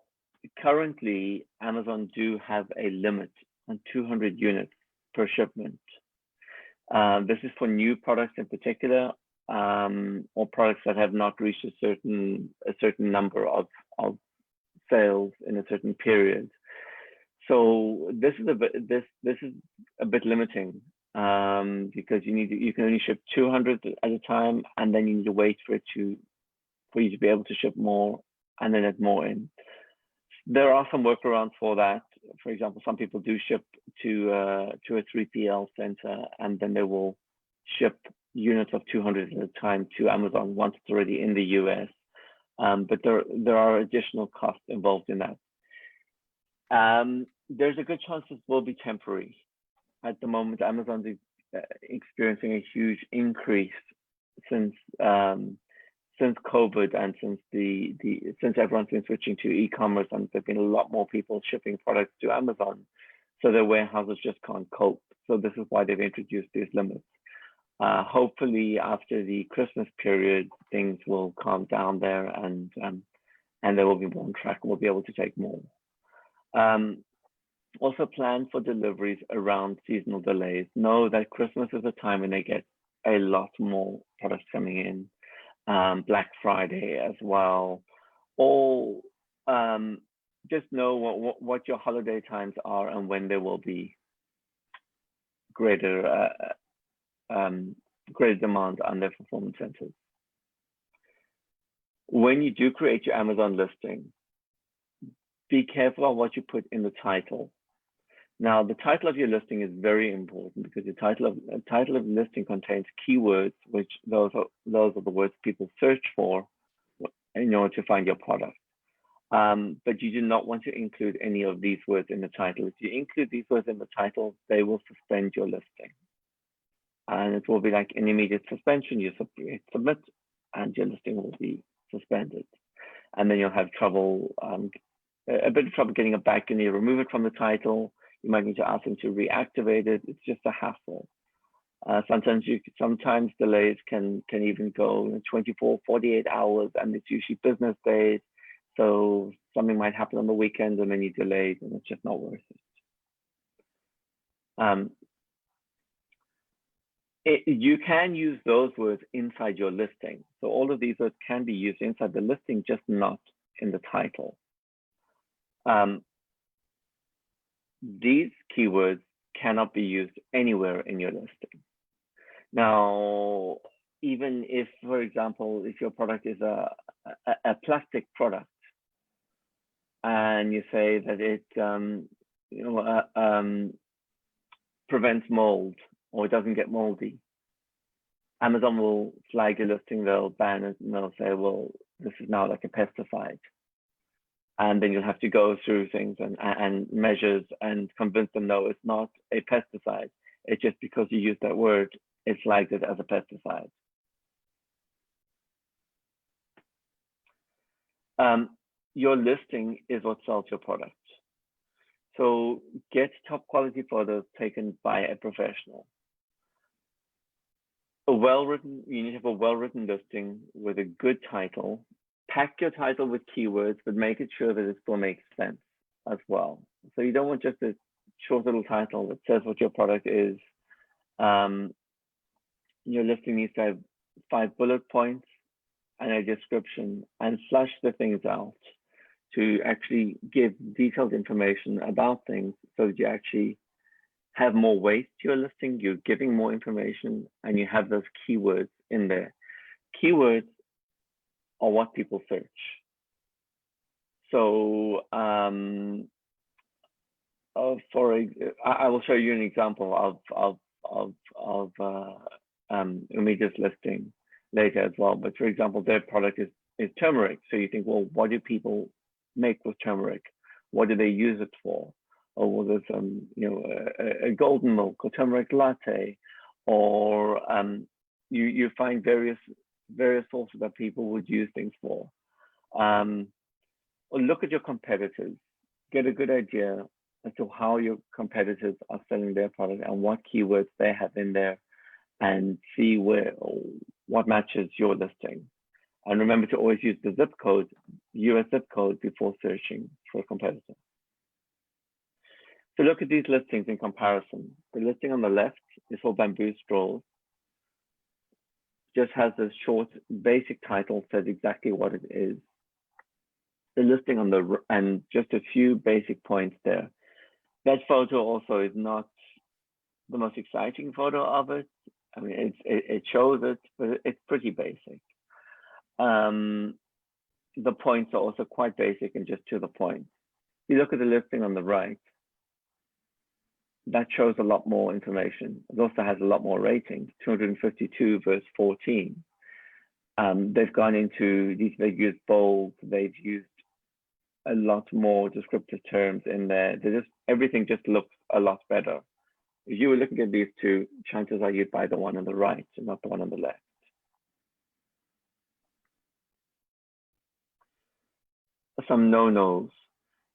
currently, Amazon do have a limit on 200 units per shipment. This is for new products in particular, or products that have not reached a certain number of sales in a certain period. So this is a bit limiting, because you can only ship 200 at a time, and then you need to wait for you to be able to ship more and then add more in. There are some workarounds for that. For example, some people do ship to a 3PL center, and then they will ship units of 200 at a time to Amazon once it's already in the US. But there are additional costs involved in that. There's a good chance this will be temporary. At the moment, Amazon is experiencing a huge increase since COVID and since everyone's been switching to e-commerce, and there've been a lot more people shipping products to Amazon, so their warehouses just can't cope. So this is why they've introduced these limits. Hopefully, after the Christmas period, things will calm down there, and they will be more on track, and we'll be able to take more. Also plan for deliveries around seasonal delays. Know that Christmas is a time when they get a lot more products coming in. Black Friday as well. All just know what your holiday times are and when there will be greater demand on their fulfillment centers. When you do create your Amazon listing, be careful of what you put in the title. Now, the title of your listing is very important because the title of listing contains keywords, which those are the words people search for in order to find your product. But you do not want to include any of these words in the title. If you include these words in the title, they will suspend your listing. And it will be like an immediate suspension. You submit and your listing will be suspended. And then you'll have trouble, a bit of trouble getting it back, and you remove it from the title. You might need to ask them to reactivate it. It's just a hassle. Sometimes delays can even go 24, 48 hours, and it's usually business days. So something might happen on the weekend and then you delay it, and it's just not worth it. You can use those words inside your listing. So all of these words can be used inside the listing, just not in the title. These keywords cannot be used anywhere in your listing. Now, even if, for example, if your product is a plastic product, and you say that it prevents mold or it doesn't get moldy, Amazon will flag your listing, they'll ban it, and they'll say, well, this is now like a pesticide. And then you'll have to go through things and measures and convince them, no, it's not a pesticide. It's just because you use that word, it's flagged it as a pesticide. Your listing is what sells your product. So get top quality photos taken by a professional. You need to have a well-written listing with a good title. Pack your title with keywords, but make it sure that it still makes sense as well. So you don't want just a short little title that says what your product is. Your listing needs to have 5 bullet points and a description, and flush the things out to actually give detailed information about things, so that you actually have more weight to your listing, you're giving more information, and you have those keywords in there. Keywords are what people search. So I will show you an example of Umida's listing later as well. But for example, their product is turmeric. So you think, well, what do people make with turmeric? What do they use it for? Or was it some, a golden milk or turmeric latte, or you find various sources that people would use things for. Or look at your competitors, get a good idea as to how your competitors are selling their product and what keywords they have in there, and see what matches your listing. And remember to always use the zip code, US zip code, before searching for a competitor. So look at these listings in comparison. The listing on the left is for bamboo straws. Just has a short, basic title, says exactly what it is. The listing on the and just a few basic points there. That photo also is not the most exciting photo of it. I mean, it shows it, but it's pretty basic. The points are also quite basic and just to the point. you look at the listing on the right, that shows a lot more information. It also has a lot more ratings, 252 versus 14. They've gone into these, they've used bold, they've used a lot more descriptive terms in there. Everything just looks a lot better. If you were looking at these two, chances are you'd buy the one on the right and not the one on the left. Some no-nos.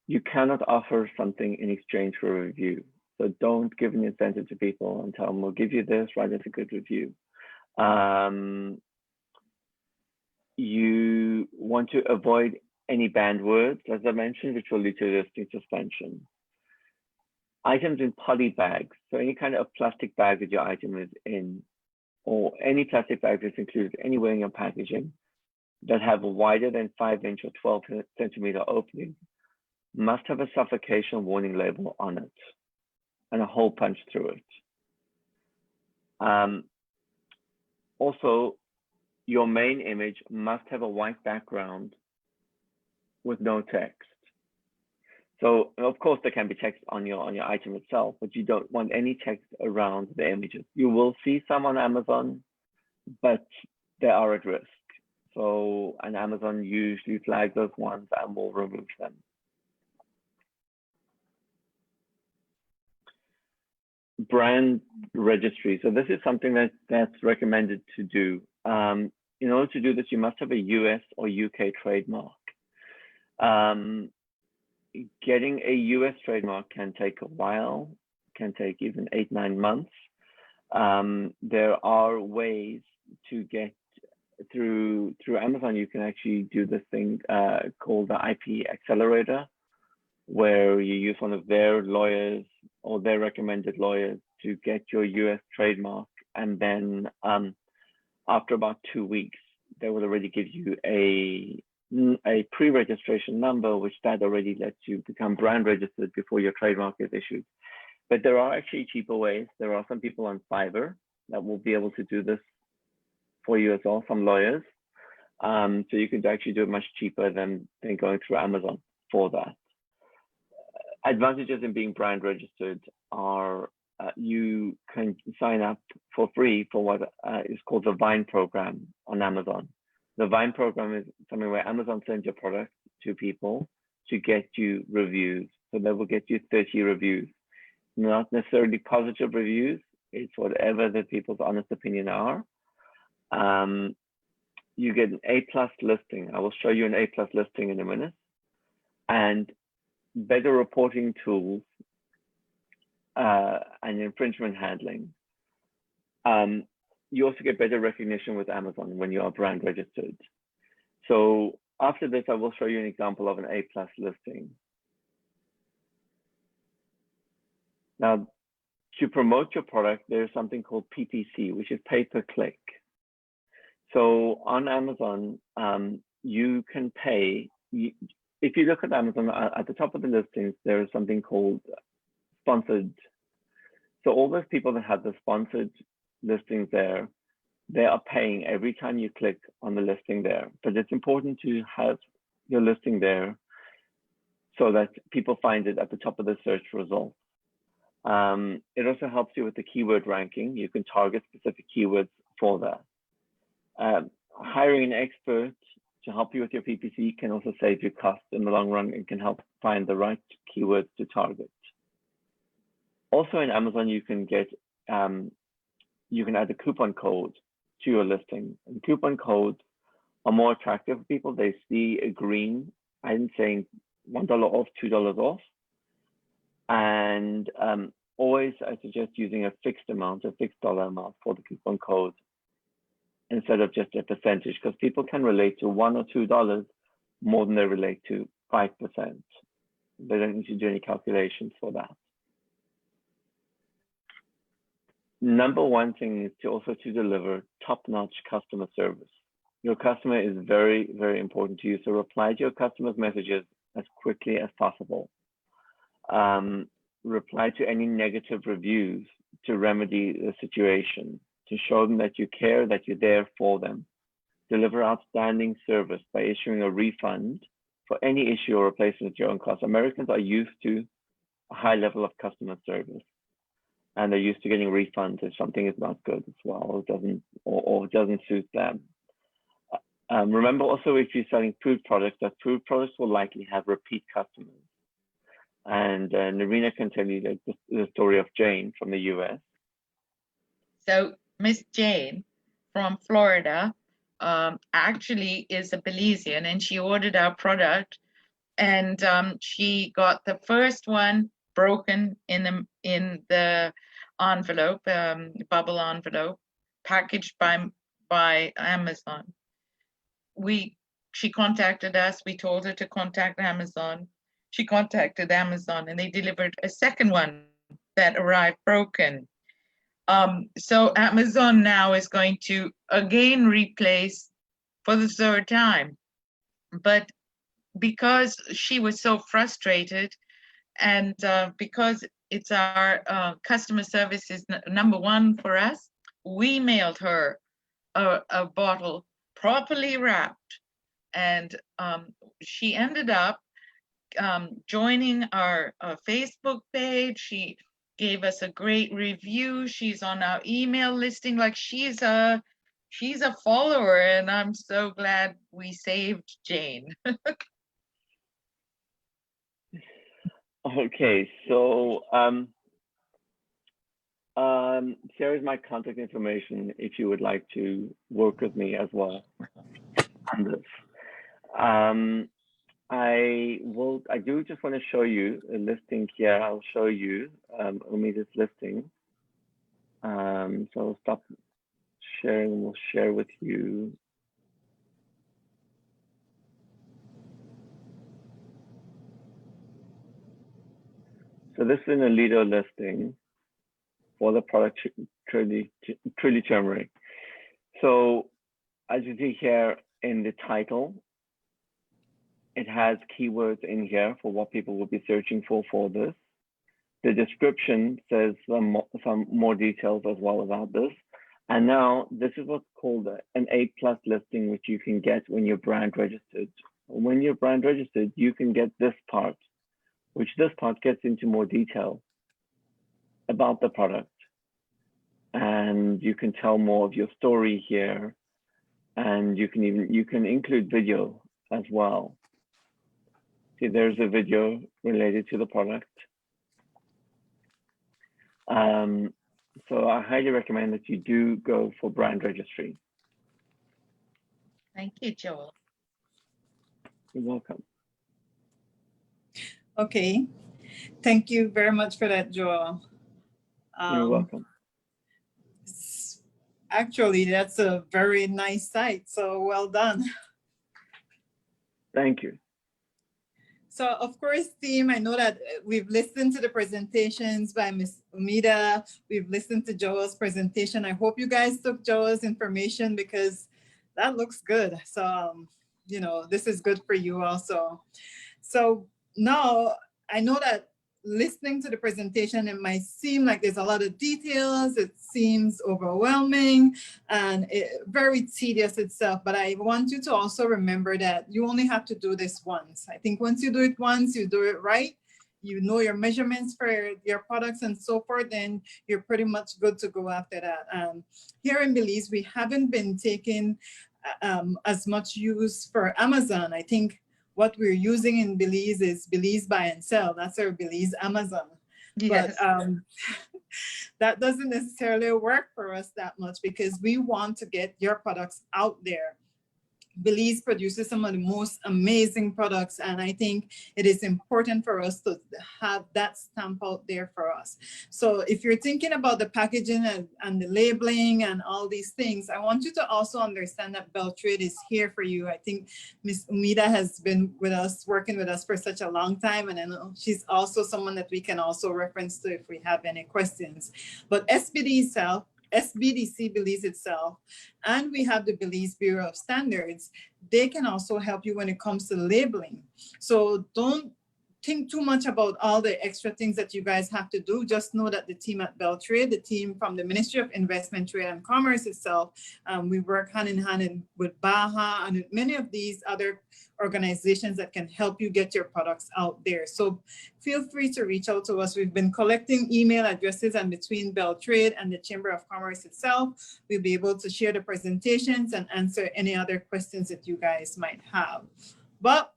You cannot offer something in exchange for a review. So don't give an incentive to people and tell them, we'll give you this, write us a good review. You want to avoid any banned words, as I mentioned, which will lead to listing suspension. Items in poly bags, so any kind of plastic bag that your item is in, or any plastic bag that's included anywhere in your packaging that have a wider than 5-inch or 12-centimeter opening, must have a suffocation warning label on it and a hole punched through it. Also, your main image must have a white background with no text. So of course there can be text on your item itself, but you don't want any text around the images. You will see some on Amazon, but they are at risk. So, and Amazon usually flags those ones and will remove them. Brand registry. So this is something that's recommended to do. In order to do this, you must have a US or UK trademark. Getting a US trademark can take a while, can take even 8-9 months. There are ways to get through Amazon. You can actually do this thing called the IP accelerator, where you use one of their lawyers or their recommended lawyers to get your US trademark. And then after about 2 weeks, they will already give you a pre-registration number, which that already lets you become brand registered before your trademark is issued. But there are actually cheaper ways. There are some people on Fiverr that will be able to do this for you as well, some lawyers. So you could actually do it much cheaper than going through Amazon for that. Advantages in being brand registered are you can sign up for free for what is called the Vine program on Amazon. The Vine program is something where Amazon sends your product to people to get you reviews. So they will get you 30 reviews, not necessarily positive reviews. It's whatever the people's honest opinion are. You get an A+ listing. I will show you an A+ listing in a minute. And better reporting tools and infringement handling. You also get better recognition with Amazon when you are brand registered. So after this, I will show you an example of an A+ listing. Now, to promote your product, there's something called PPC, which is pay per click. So on Amazon, you can pay. If you look at Amazon, at the top of the listings, there is something called sponsored. So all those people that have the sponsored listings there, they are paying every time you click on the listing there. But it's important to have your listing there so that people find it at the top of the search results. It also helps you with the keyword ranking. You can target specific keywords for that. Hiring an expert to help you with your PPC can also save you costs in the long run and can help find the right keywords to target. Also in Amazon, you can get you can add a coupon code to your listing. And coupon codes are more attractive for people. They see a green item saying $1 off, $2 off. And always I suggest using a fixed dollar amount for the coupon code instead of just a percentage, because people can relate to $1 or $2 more than they relate to 5%. They don't need to do any calculations for that. Number one thing is to also deliver top-notch customer service. Your customer is very, very important to you. So reply to your customers' messages as quickly as possible. Reply to any negative reviews to remedy the situation, to show them that you care, that you're there for them. Deliver outstanding service by issuing a refund for any issue or replacement at your own cost. Americans are used to a high level of customer service, and they're used to getting refunds if something is not good as well, or doesn't suit them. Remember also, if you're selling food products, that food products will likely have repeat customers. And Narina can tell you the story of Jane from the US. So Miss Jane from Florida actually is a Belizean, and she ordered our product, and she got the first one broken in the envelope, bubble envelope, packaged by Amazon. She contacted us. We told her to contact Amazon. She contacted Amazon, and they delivered a second one that arrived broken. So Amazon now is going to again replace for the third time. But because she was so frustrated, and because it's our customer service is #1 for us, we mailed her a bottle properly wrapped, and she ended up joining our Facebook page. She gave us a great review. She's on our email listing. Like, she's a follower, and I'm so glad we saved Jane. Okay, so here's my contact information if you would like to work with me as well on this. I do just want to show you a listing here. I'll show you Umida's listing. So I'll stop sharing and we'll share with you. So this is an Alito listing for the product truly turmeric. So as you see here in the title, it has keywords in here for what people will be searching for this. The description says some more details as well about this. And now this is what's called an A+ listing, which you can get when you're brand registered. When you're brand registered, you can get this part, which this part gets into more detail about the product. And you can tell more of your story here. And you can include video as well. See, there's a video related to the product. So I highly recommend that you do go for brand registry. Thank you, Joel. You're welcome. Okay, thank you very much for that, Joel. You're welcome. Actually, that's a very nice site, so well done. Thank you. So of course, team, I know that we've listened to the presentations by Ms. Umida. We've listened to Joel's presentation. I hope you guys took Joel's information because that looks good. So, you know, this is good for you also. So now I know that listening to the presentation, it might seem like there's a lot of details. It seems overwhelming and very tedious itself. But I want you to also remember that you only have to do this once. I think once you do it once, you do it right, you know your measurements for your products and so forth, then you're pretty much good to go after that. Here in Belize, we haven't been taking as much use for Amazon. I think what we're using in Belize is Belize Buy and Sell. That's our Belize Amazon. Yes. But that doesn't necessarily work for us that much because we want to get your products out there. Belize produces some of the most amazing products, and I think it is important for us to have that stamp out there for us. So if you're thinking about the packaging and the labeling and all these things, I want you to also understand that BELTRAIDE is here for you. I think Ms. Umida has been with us, working with us for such a long time, and I know she's also someone that we can also reference to if we have any questions. But SBDC Belize itself, and we have the Belize Bureau of Standards. They can also help you when it comes to labeling. So don't think too much about all the extra things that you guys have to do. Just know that the team at BELTRAIDE, the team from the Ministry of Investment, Trade and Commerce itself, we work hand in hand with BAHA and many of these other organizations that can help you get your products out there. So feel free to reach out to us. We've been collecting email addresses, and between BELTRAIDE and the Chamber of Commerce itself, we'll be able to share the presentations and answer any other questions that you guys might have. But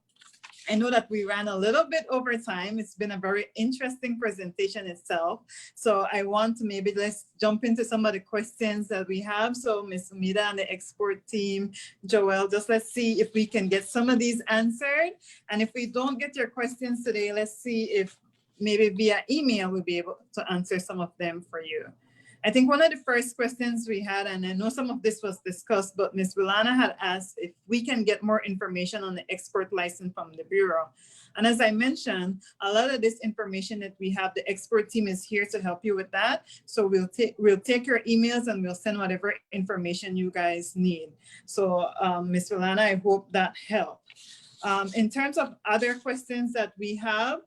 I know that we ran a little bit over time. It's been a very interesting presentation itself. So I want to maybe let's jump into some of the questions that we have. So Ms. Umida and the export team, Joel, just let's see if we can get some of these answered. And if we don't get your questions today, let's see if maybe via email we'll be able to answer some of them for you. I think one of the first questions we had, and I know some of this was discussed, but Ms. Wilana had asked if we can get more information on the export license from the Bureau. And as I mentioned, a lot of this information that we have, the export team is here to help you with that. So we'll take your emails and we'll send whatever information you guys need. So Ms. Wilana, I hope that helped. In terms of other questions that we have,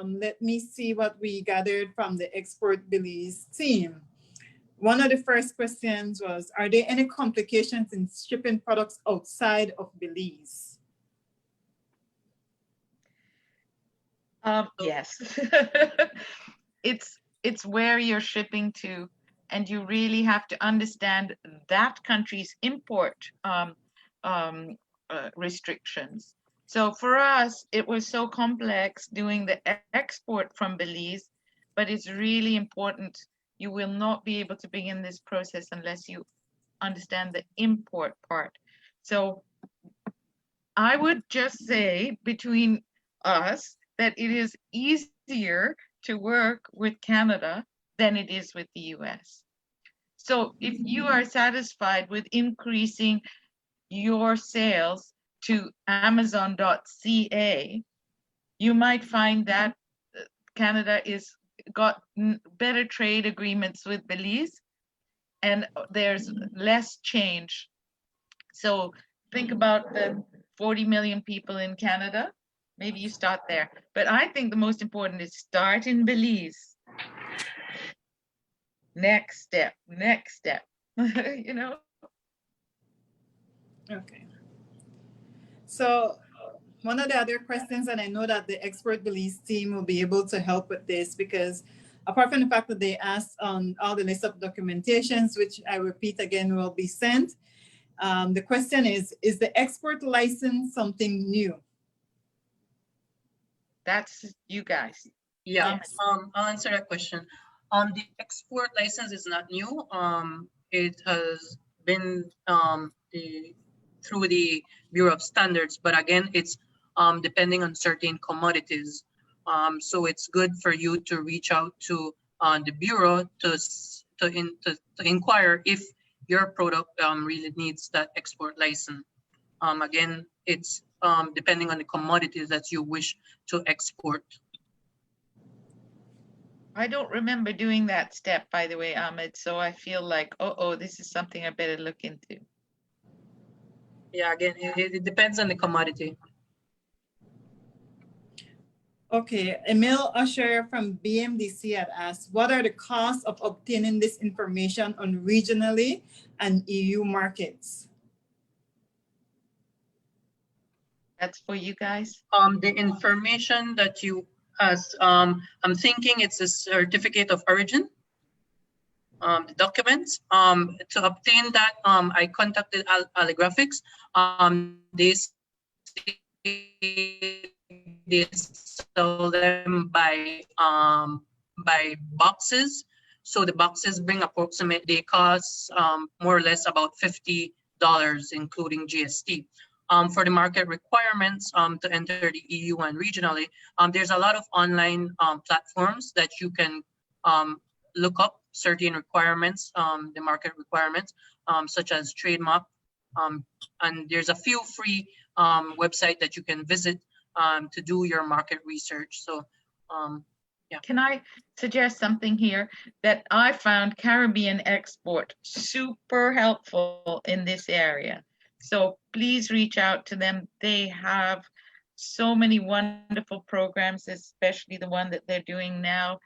let me see what we gathered from the Export Belize team. One of the first questions was, are there any complications in shipping products outside of Belize? Yes. It's where you're shipping to, and you really have to understand that country's import restrictions. So for us, it was so complex doing the export from Belize, but it's really important. You will not be able to begin this process unless you understand the import part. So I would just say between us that it is easier to work with Canada than it is with the US. So if you are satisfied with increasing your sales to Amazon.ca, you might find that Canada is got better trade agreements with Belize, and there's less change. So think about the 40 million people in Canada. Maybe you start there. But I think the most important is start in Belize. Next step, you know? Okay. So one of the other questions, and I know that the Export Belize team will be able to help with this, because apart from the fact that they asked on all the list of documentations, which I repeat again will be sent, the question is the export license something new? That's you guys. Yeah, I'll answer that question. The export license is not new. It has been through the Bureau of Standards, but again, it's depending on certain commodities. So it's good for you to reach out to the Bureau to inquire if your product really needs that export license. Again, it's depending on the commodities that you wish to export. I don't remember doing that step, by the way, Ahmed. So I feel like, oh, this is something I better look into. Yeah, again, it depends on the commodity. Okay, Emil Usher from BMDC had asked, what are the costs of obtaining this information on regionally and EU markets? That's for you guys. The information that you asked, I'm thinking it's a certificate of origin. The documents. To obtain that, I contacted Alligraphics. They sell them by boxes. So the boxes bring approximately costs more or less about $50, including GST. For the market requirements to enter the EU and regionally, there's a lot of online platforms that you can look up certain requirements, the market requirements, such as Trademark. And there's a few free websites that you can visit to do your market research. So yeah. Can I suggest something here that I found Caribbean Export super helpful in this area? So please reach out to them. They have so many wonderful programs, especially the one that they're doing now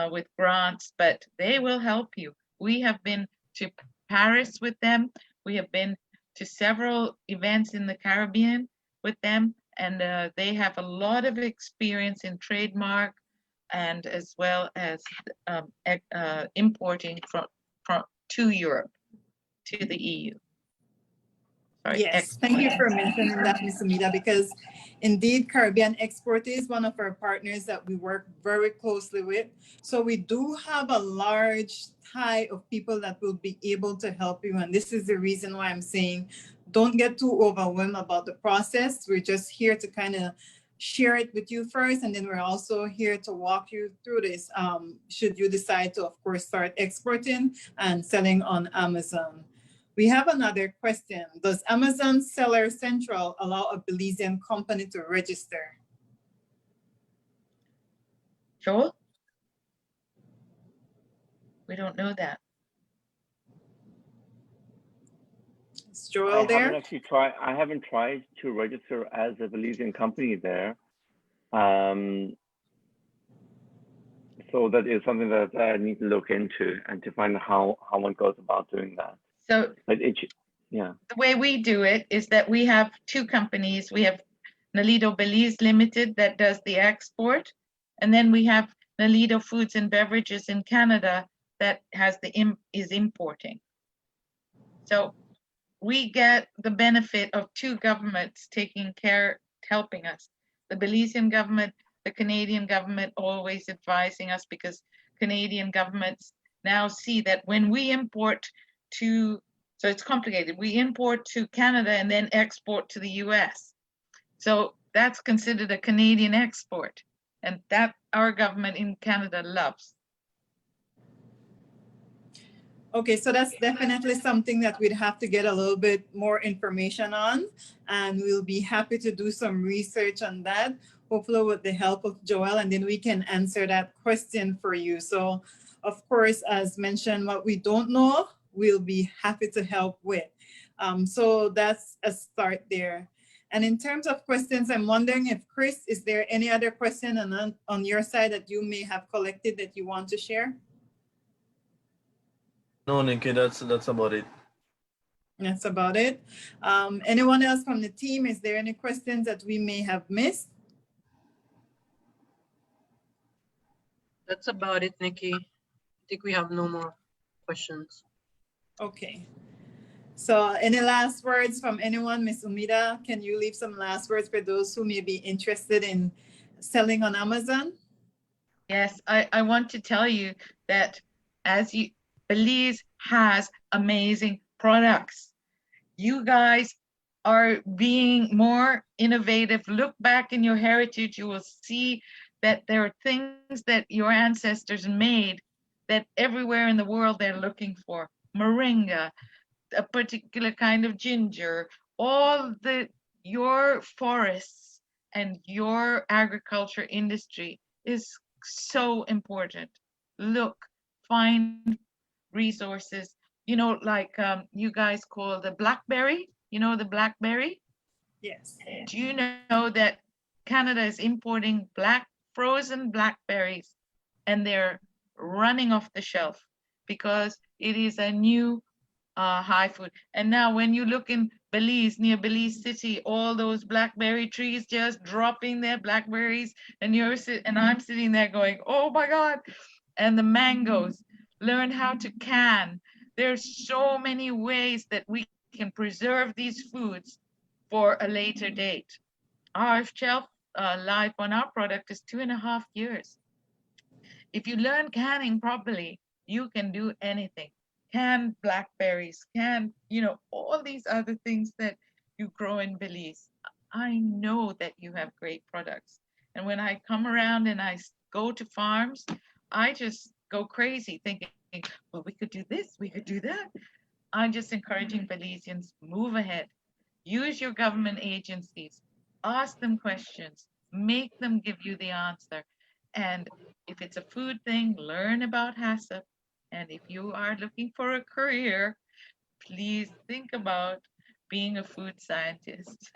with grants, but they will help you. We have been to Paris with them. We have been to several events in the Caribbean with them, and they have a lot of experience in trademark and as well as importing from to Europe, to the EU. Sorry, Yes, thank you for mentioning that, Ms. Umida, because indeed Caribbean Export is one of our partners that we work very closely with. So we do have a large tie of people that will be able to help you. And this is the reason why I'm saying, don't get too overwhelmed about the process. We're just here to kind of share it with you first. And then we're also here to walk you through this. Should you decide to, of course, start exporting and selling on Amazon. We have another question. Does Amazon Seller Central allow a Belizean company to register? Joel? We don't know that. Is Joel there? I haven't tried to register as a Belizean company there. So that is something that I need to look into and to find out how one goes about doing that. So yeah. The way we do it is that we have two companies. We have Nalido Belize Limited that does the export, and then we have Nalido Foods and Beverages in Canada that has is importing. So we get the benefit of two governments taking care, helping us. The Belizean government, the Canadian government always advising us, because Canadian governments now see that when we import to, so it's complicated, we import to Canada and then export to the US. So that's considered a Canadian export, and that our government in Canada loves. Okay, so that's definitely something that we'd have to get a little bit more information on, and we'll be happy to do some research on that, hopefully with the help of Joel, and then we can answer that question for you. So of course, as mentioned, what we don't know, we'll be happy to help with. So that's a start there. And in terms of questions, I'm wondering if Chris, is there any other question on your side that you may have collected that you want to share? No, Nikki, that's about it. That's about it. Anyone else from the team? Is there any questions that we may have missed? That's about it, Nikki. I think we have no more questions. Okay. So any last words from anyone? Ms. Umida, can you leave some last words for those who may be interested in selling on Amazon? Yes, I want to tell you that Belize has amazing products. You guys are being more innovative. Look back in your heritage, you will see that there are things that your ancestors made that everywhere in the world they're looking for. Moringa, a particular kind of ginger, your forests and your agriculture industry is so important. Look, find resources, like you guys call the blackberry, the blackberry? Yes. Do you know that Canada is importing frozen blackberries, and they're running off the shelf because it is a new high food. And now when you look in Belize, near Belize City, all those blackberry trees just dropping their blackberries, and I'm sitting there going, oh my God. And the mangoes, learn how to can. There's so many ways that we can preserve these foods for a later date. Our shelf life on our product is 2.5 years. If you learn canning properly, you can do anything. Can blackberries, all these other things that you grow in Belize. I know that you have great products. And when I come around and I go to farms, I just go crazy thinking, well, we could do this, we could do that. I'm just encouraging Belizeans, move ahead. Use your government agencies, ask them questions, make them give you the answer. And if it's a food thing, learn about HACCP. And if you are looking for a career, please think about being a food scientist.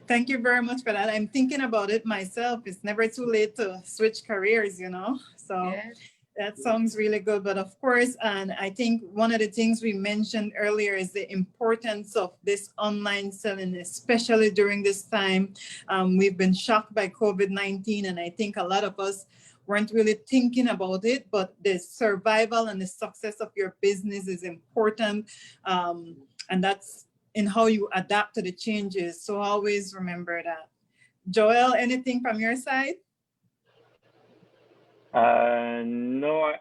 Thank you very much for that. I'm thinking about it myself. It's never too late to switch careers, you know? So Yes. that sounds really good. But of course, and I think one of the things we mentioned earlier is the importance of this online selling, especially during this time. We've been shocked by COVID-19, and I think a lot of us weren't really thinking about it, but the survival and the success of your business is important. And that's in how you adapt to the changes. So always remember that. Joel, anything from your side? No,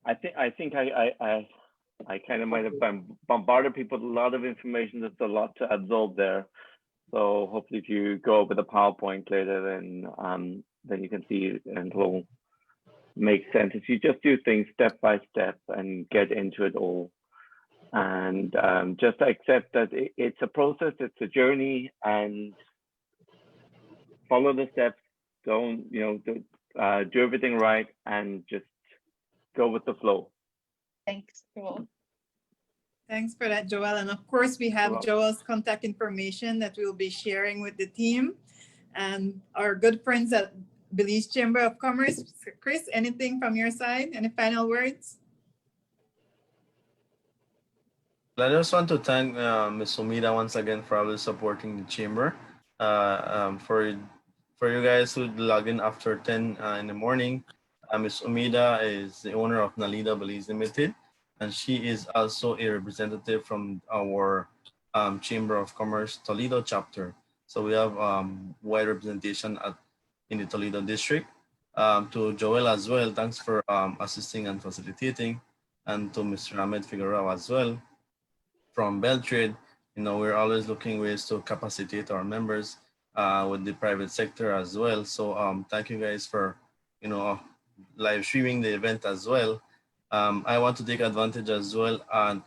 I think I kind of might have bombarded people with a lot of information. There's a lot to absorb there. So hopefully, if you go over the PowerPoint later, then you can see it and it'll make sense. If you just do things step by step and get into it all, and just accept that it's a process, it's a journey, and follow the steps. Don't do everything right, and just go with the flow. Thanks, Joel. Thanks for that, Joel. And of course, we have Joel's contact information that we'll be sharing with the team and our good friends at Belize Chamber of Commerce. Chris, anything from your side? Any final words? I just want to thank Ms. Omida once again for always supporting the chamber. For you guys who log in after 10 in the morning, Ms. Omida is the owner of Nalida Belize Limited, and she is also a representative from our Chamber of Commerce Toledo chapter. So we have wide representation in the Toledo district. To Joel as well, thanks for assisting and facilitating, and to Mr. Ahmed Figueroa as well from BELTRAIDE. We're always looking ways to capacitate our members with the private sector as well. So thank you guys for live streaming the event as well. I want to take advantage as well and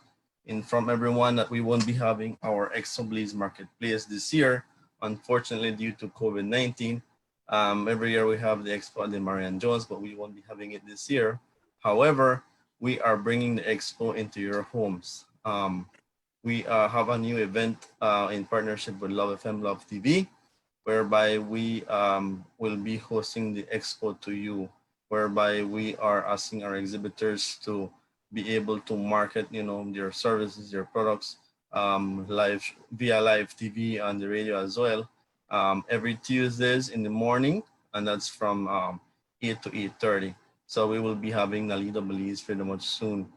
inform everyone that we won't be having our Expo Belize Marketplace this year, unfortunately, due to COVID-19. Every year we have the Expo at the Marian Jones, but we won't be having it this year. However, we are bringing the Expo into your homes. We have a new event in partnership with Love FM, Love TV, whereby we will be hosting the Expo to you, whereby we are asking our exhibitors to be able to market, their services, their products, via live TV and the radio as well, every Tuesdays in the morning, and that's from 8 to 8:30. So we will be having Nalida Belize pretty much soon,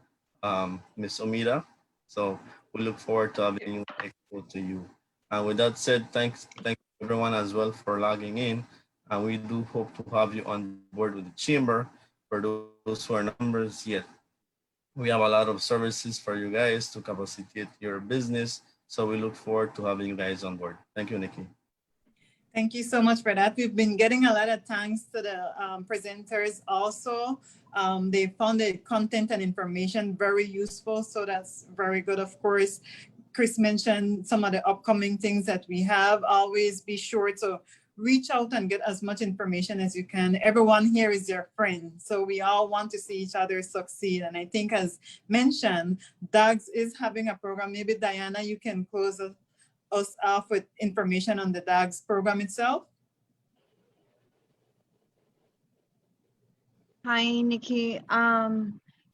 Miss Omida. So we look forward to having you Expo to you. And with that said, thanks everyone as well for logging in. And we do hope to have you on board with the chamber. For those who are not members yet, we have a lot of services for you guys to capacitate your business. So we look forward to having you guys on board. Thank you, Nikki. Thank you so much for that. We've been getting a lot of thanks to the presenters also. They found the content and information very useful, so that's very good. Of course, Chris mentioned some of the upcoming things that we have. Always be sure to reach out and get as much information as you can. Everyone here is your friend, so we all want to see each other succeed. And I think, as mentioned, DAGS is having a program. Maybe Diana, you can close us off with information on the DAGS program itself. Hi, Nikki.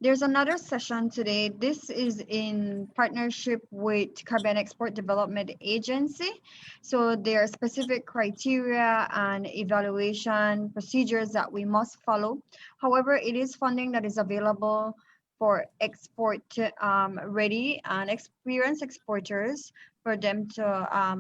There's another session today. This is in partnership with Caribbean Export Development Agency. So there are specific criteria and evaluation procedures that we must follow. However, it is funding that is available for export ready and experienced exporters for them to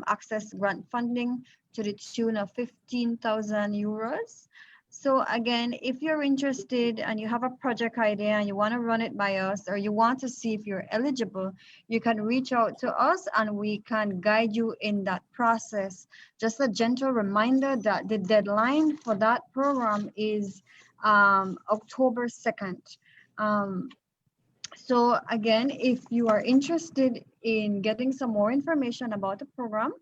access grant funding to the tune of 15,000 euros. So again, if you're interested and you have a project idea and you want to run it by us, or you want to see if you're eligible, you can reach out to us and we can guide you in that process. Just a gentle reminder that the deadline for that program is October 2nd. So again, if you are interested in getting some more information about the program,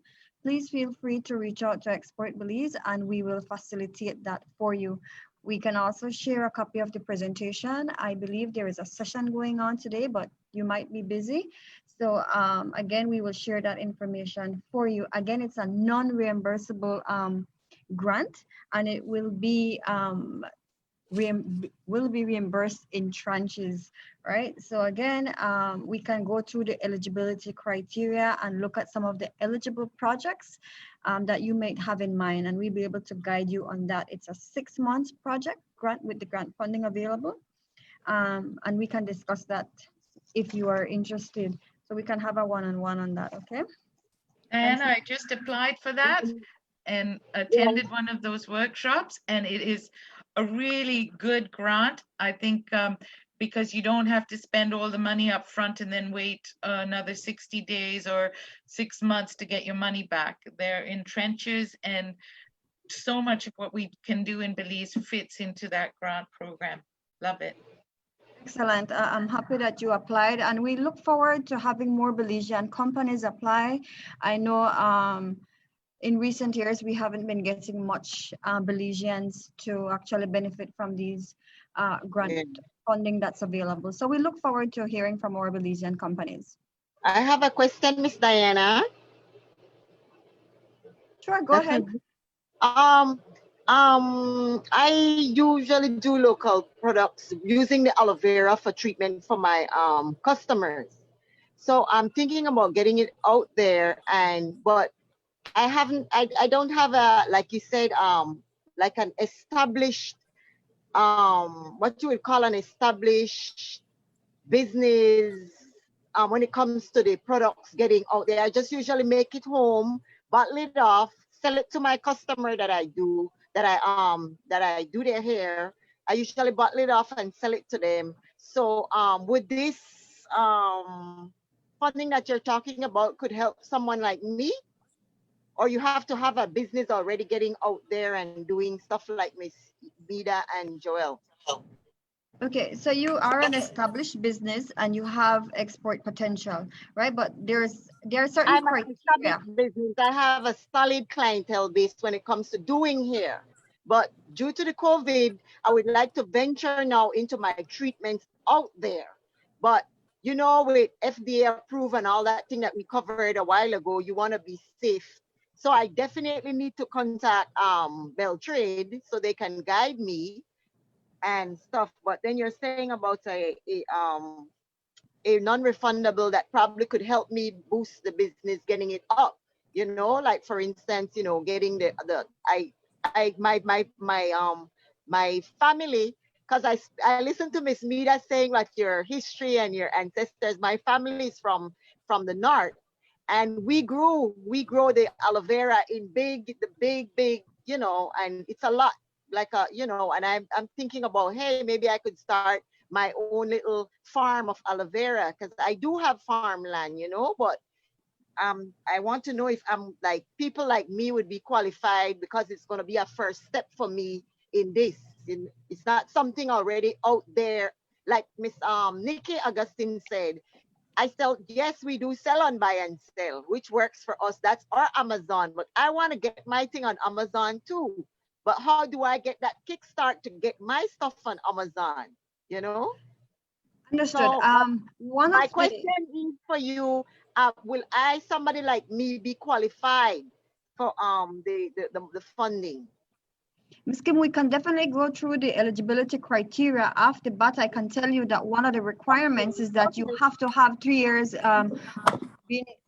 please feel free to reach out to Export Belize and we will facilitate that for you. We can also share a copy of the presentation. I believe there is a session going on today, but you might be busy. So again, we will share that information for you. Again, it's a non-reimbursable grant, and it will be reimbursed in tranches, right? So again, we can go through the eligibility criteria and look at some of the eligible projects that you might have in mind, and we'll be able to guide you on that. It's a 6-month project grant with the grant funding available, and we can discuss that if you are interested. So we can have a one-on-one on that, okay? And I just applied for that and attended one of those workshops, and it is a really good grant. I think because you don't have to spend all the money up front and then wait another 60 days or 6 months to get your money back. They're in trenches, and so much of what we can do in Belize fits into that grant program. Love it. Excellent. I'm happy that you applied, and we look forward to having more Belizean companies apply. I know in recent years, we haven't been getting much Belizeans to actually benefit from these grant funding that's available. So we look forward to hearing from more Belizean companies. I have a question, Miss Diana. Sure, go ahead. I usually do local products using the aloe vera for treatment for my customers. So I'm thinking about getting it out there, but I don't have a, like you said, like an established, what you would call an established business when it comes to the products getting out there. I just usually make it home, bottle it off, sell it to my customer that I do their hair. I usually bottle it off and sell it to them. So would this funding that you're talking about could help someone like me? Or you have to have a business already getting out there and doing stuff like Miss Vida and Joel? Okay, so you are an established business and you have export potential, right? But there are certain I'm an criteria. established business. I have a solid clientele base when it comes to doing hair. But due to the COVID, I would like to venture now into my treatments out there. But you know, with FDA approved and all that thing that we covered a while ago, you want to be safe. So I definitely need to contact BELTRAIDE so they can guide me and stuff. But then you're saying about a non-refundable that probably could help me boost the business, getting it up. You know, like for instance, you know, getting my family, because I listened to Miss Mida saying like your history and your ancestors. My family is from the north, and we grow the aloe vera in big, you know, and it's a lot, like you know, and I'm thinking about, hey, maybe I could start my own little farm of aloe vera, because I do have farmland, you know, but I want to know if like people like me would be qualified, because it's going to be a first step for me in this. It's not something already out there, like Miss Nikki Augustine said. Yes, we do sell on buy and sell, which works for us. That's our Amazon, but I want to get my thing on Amazon too. But how do I get that kickstart to get my stuff on Amazon? You know? Understood. So, My question is for you, will somebody like me be qualified for the funding? Ms. Kim, we can definitely go through the eligibility criteria. After that, I can tell you that one of the requirements is that you have to have 3 years been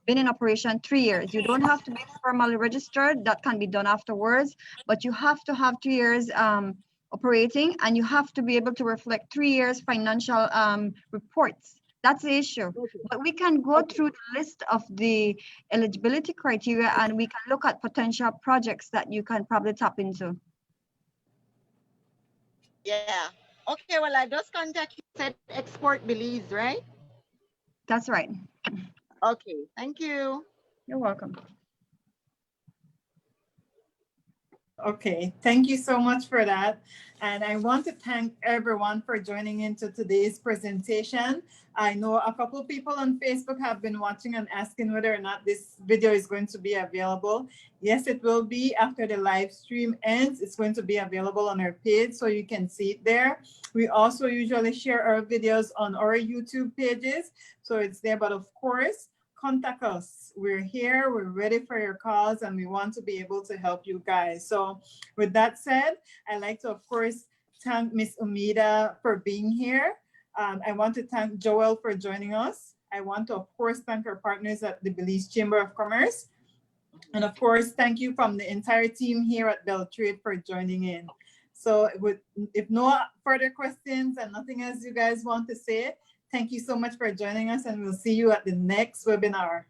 in operation 3 years. You don't have to be formally registered. That can be done afterwards, but you have to have 3 years operating, and you have to be able to reflect 3 years financial reports. That's the issue. Okay. But we can go through the list of the eligibility criteria, and we can look at potential projects that you can probably tap into. Yeah. Okay, well, I just contact you, said export Belize, right? That's right. Okay, thank you. You're welcome. Okay, thank you so much for that. And I want to thank everyone for joining into today's presentation. I know a couple of people on Facebook have been watching and asking whether or not this video is going to be available. Yes, it will be after the live stream ends. It's going to be available on our page so you can see it there. We also usually share our videos on our YouTube pages, so it's there. But of course, contact us. We're here, we're ready for your calls, and we want to be able to help you guys. So with that said, I'd like to, of course, thank Ms. Umida for being here. I want to thank Joel for joining us. I want to, of course, thank our partners at the Belize Chamber of Commerce. And of course, thank you from the entire team here at BELTRAIDE for joining in. So if no further questions and nothing else you guys want to say, thank you so much for joining us, and we'll see you at the next webinar.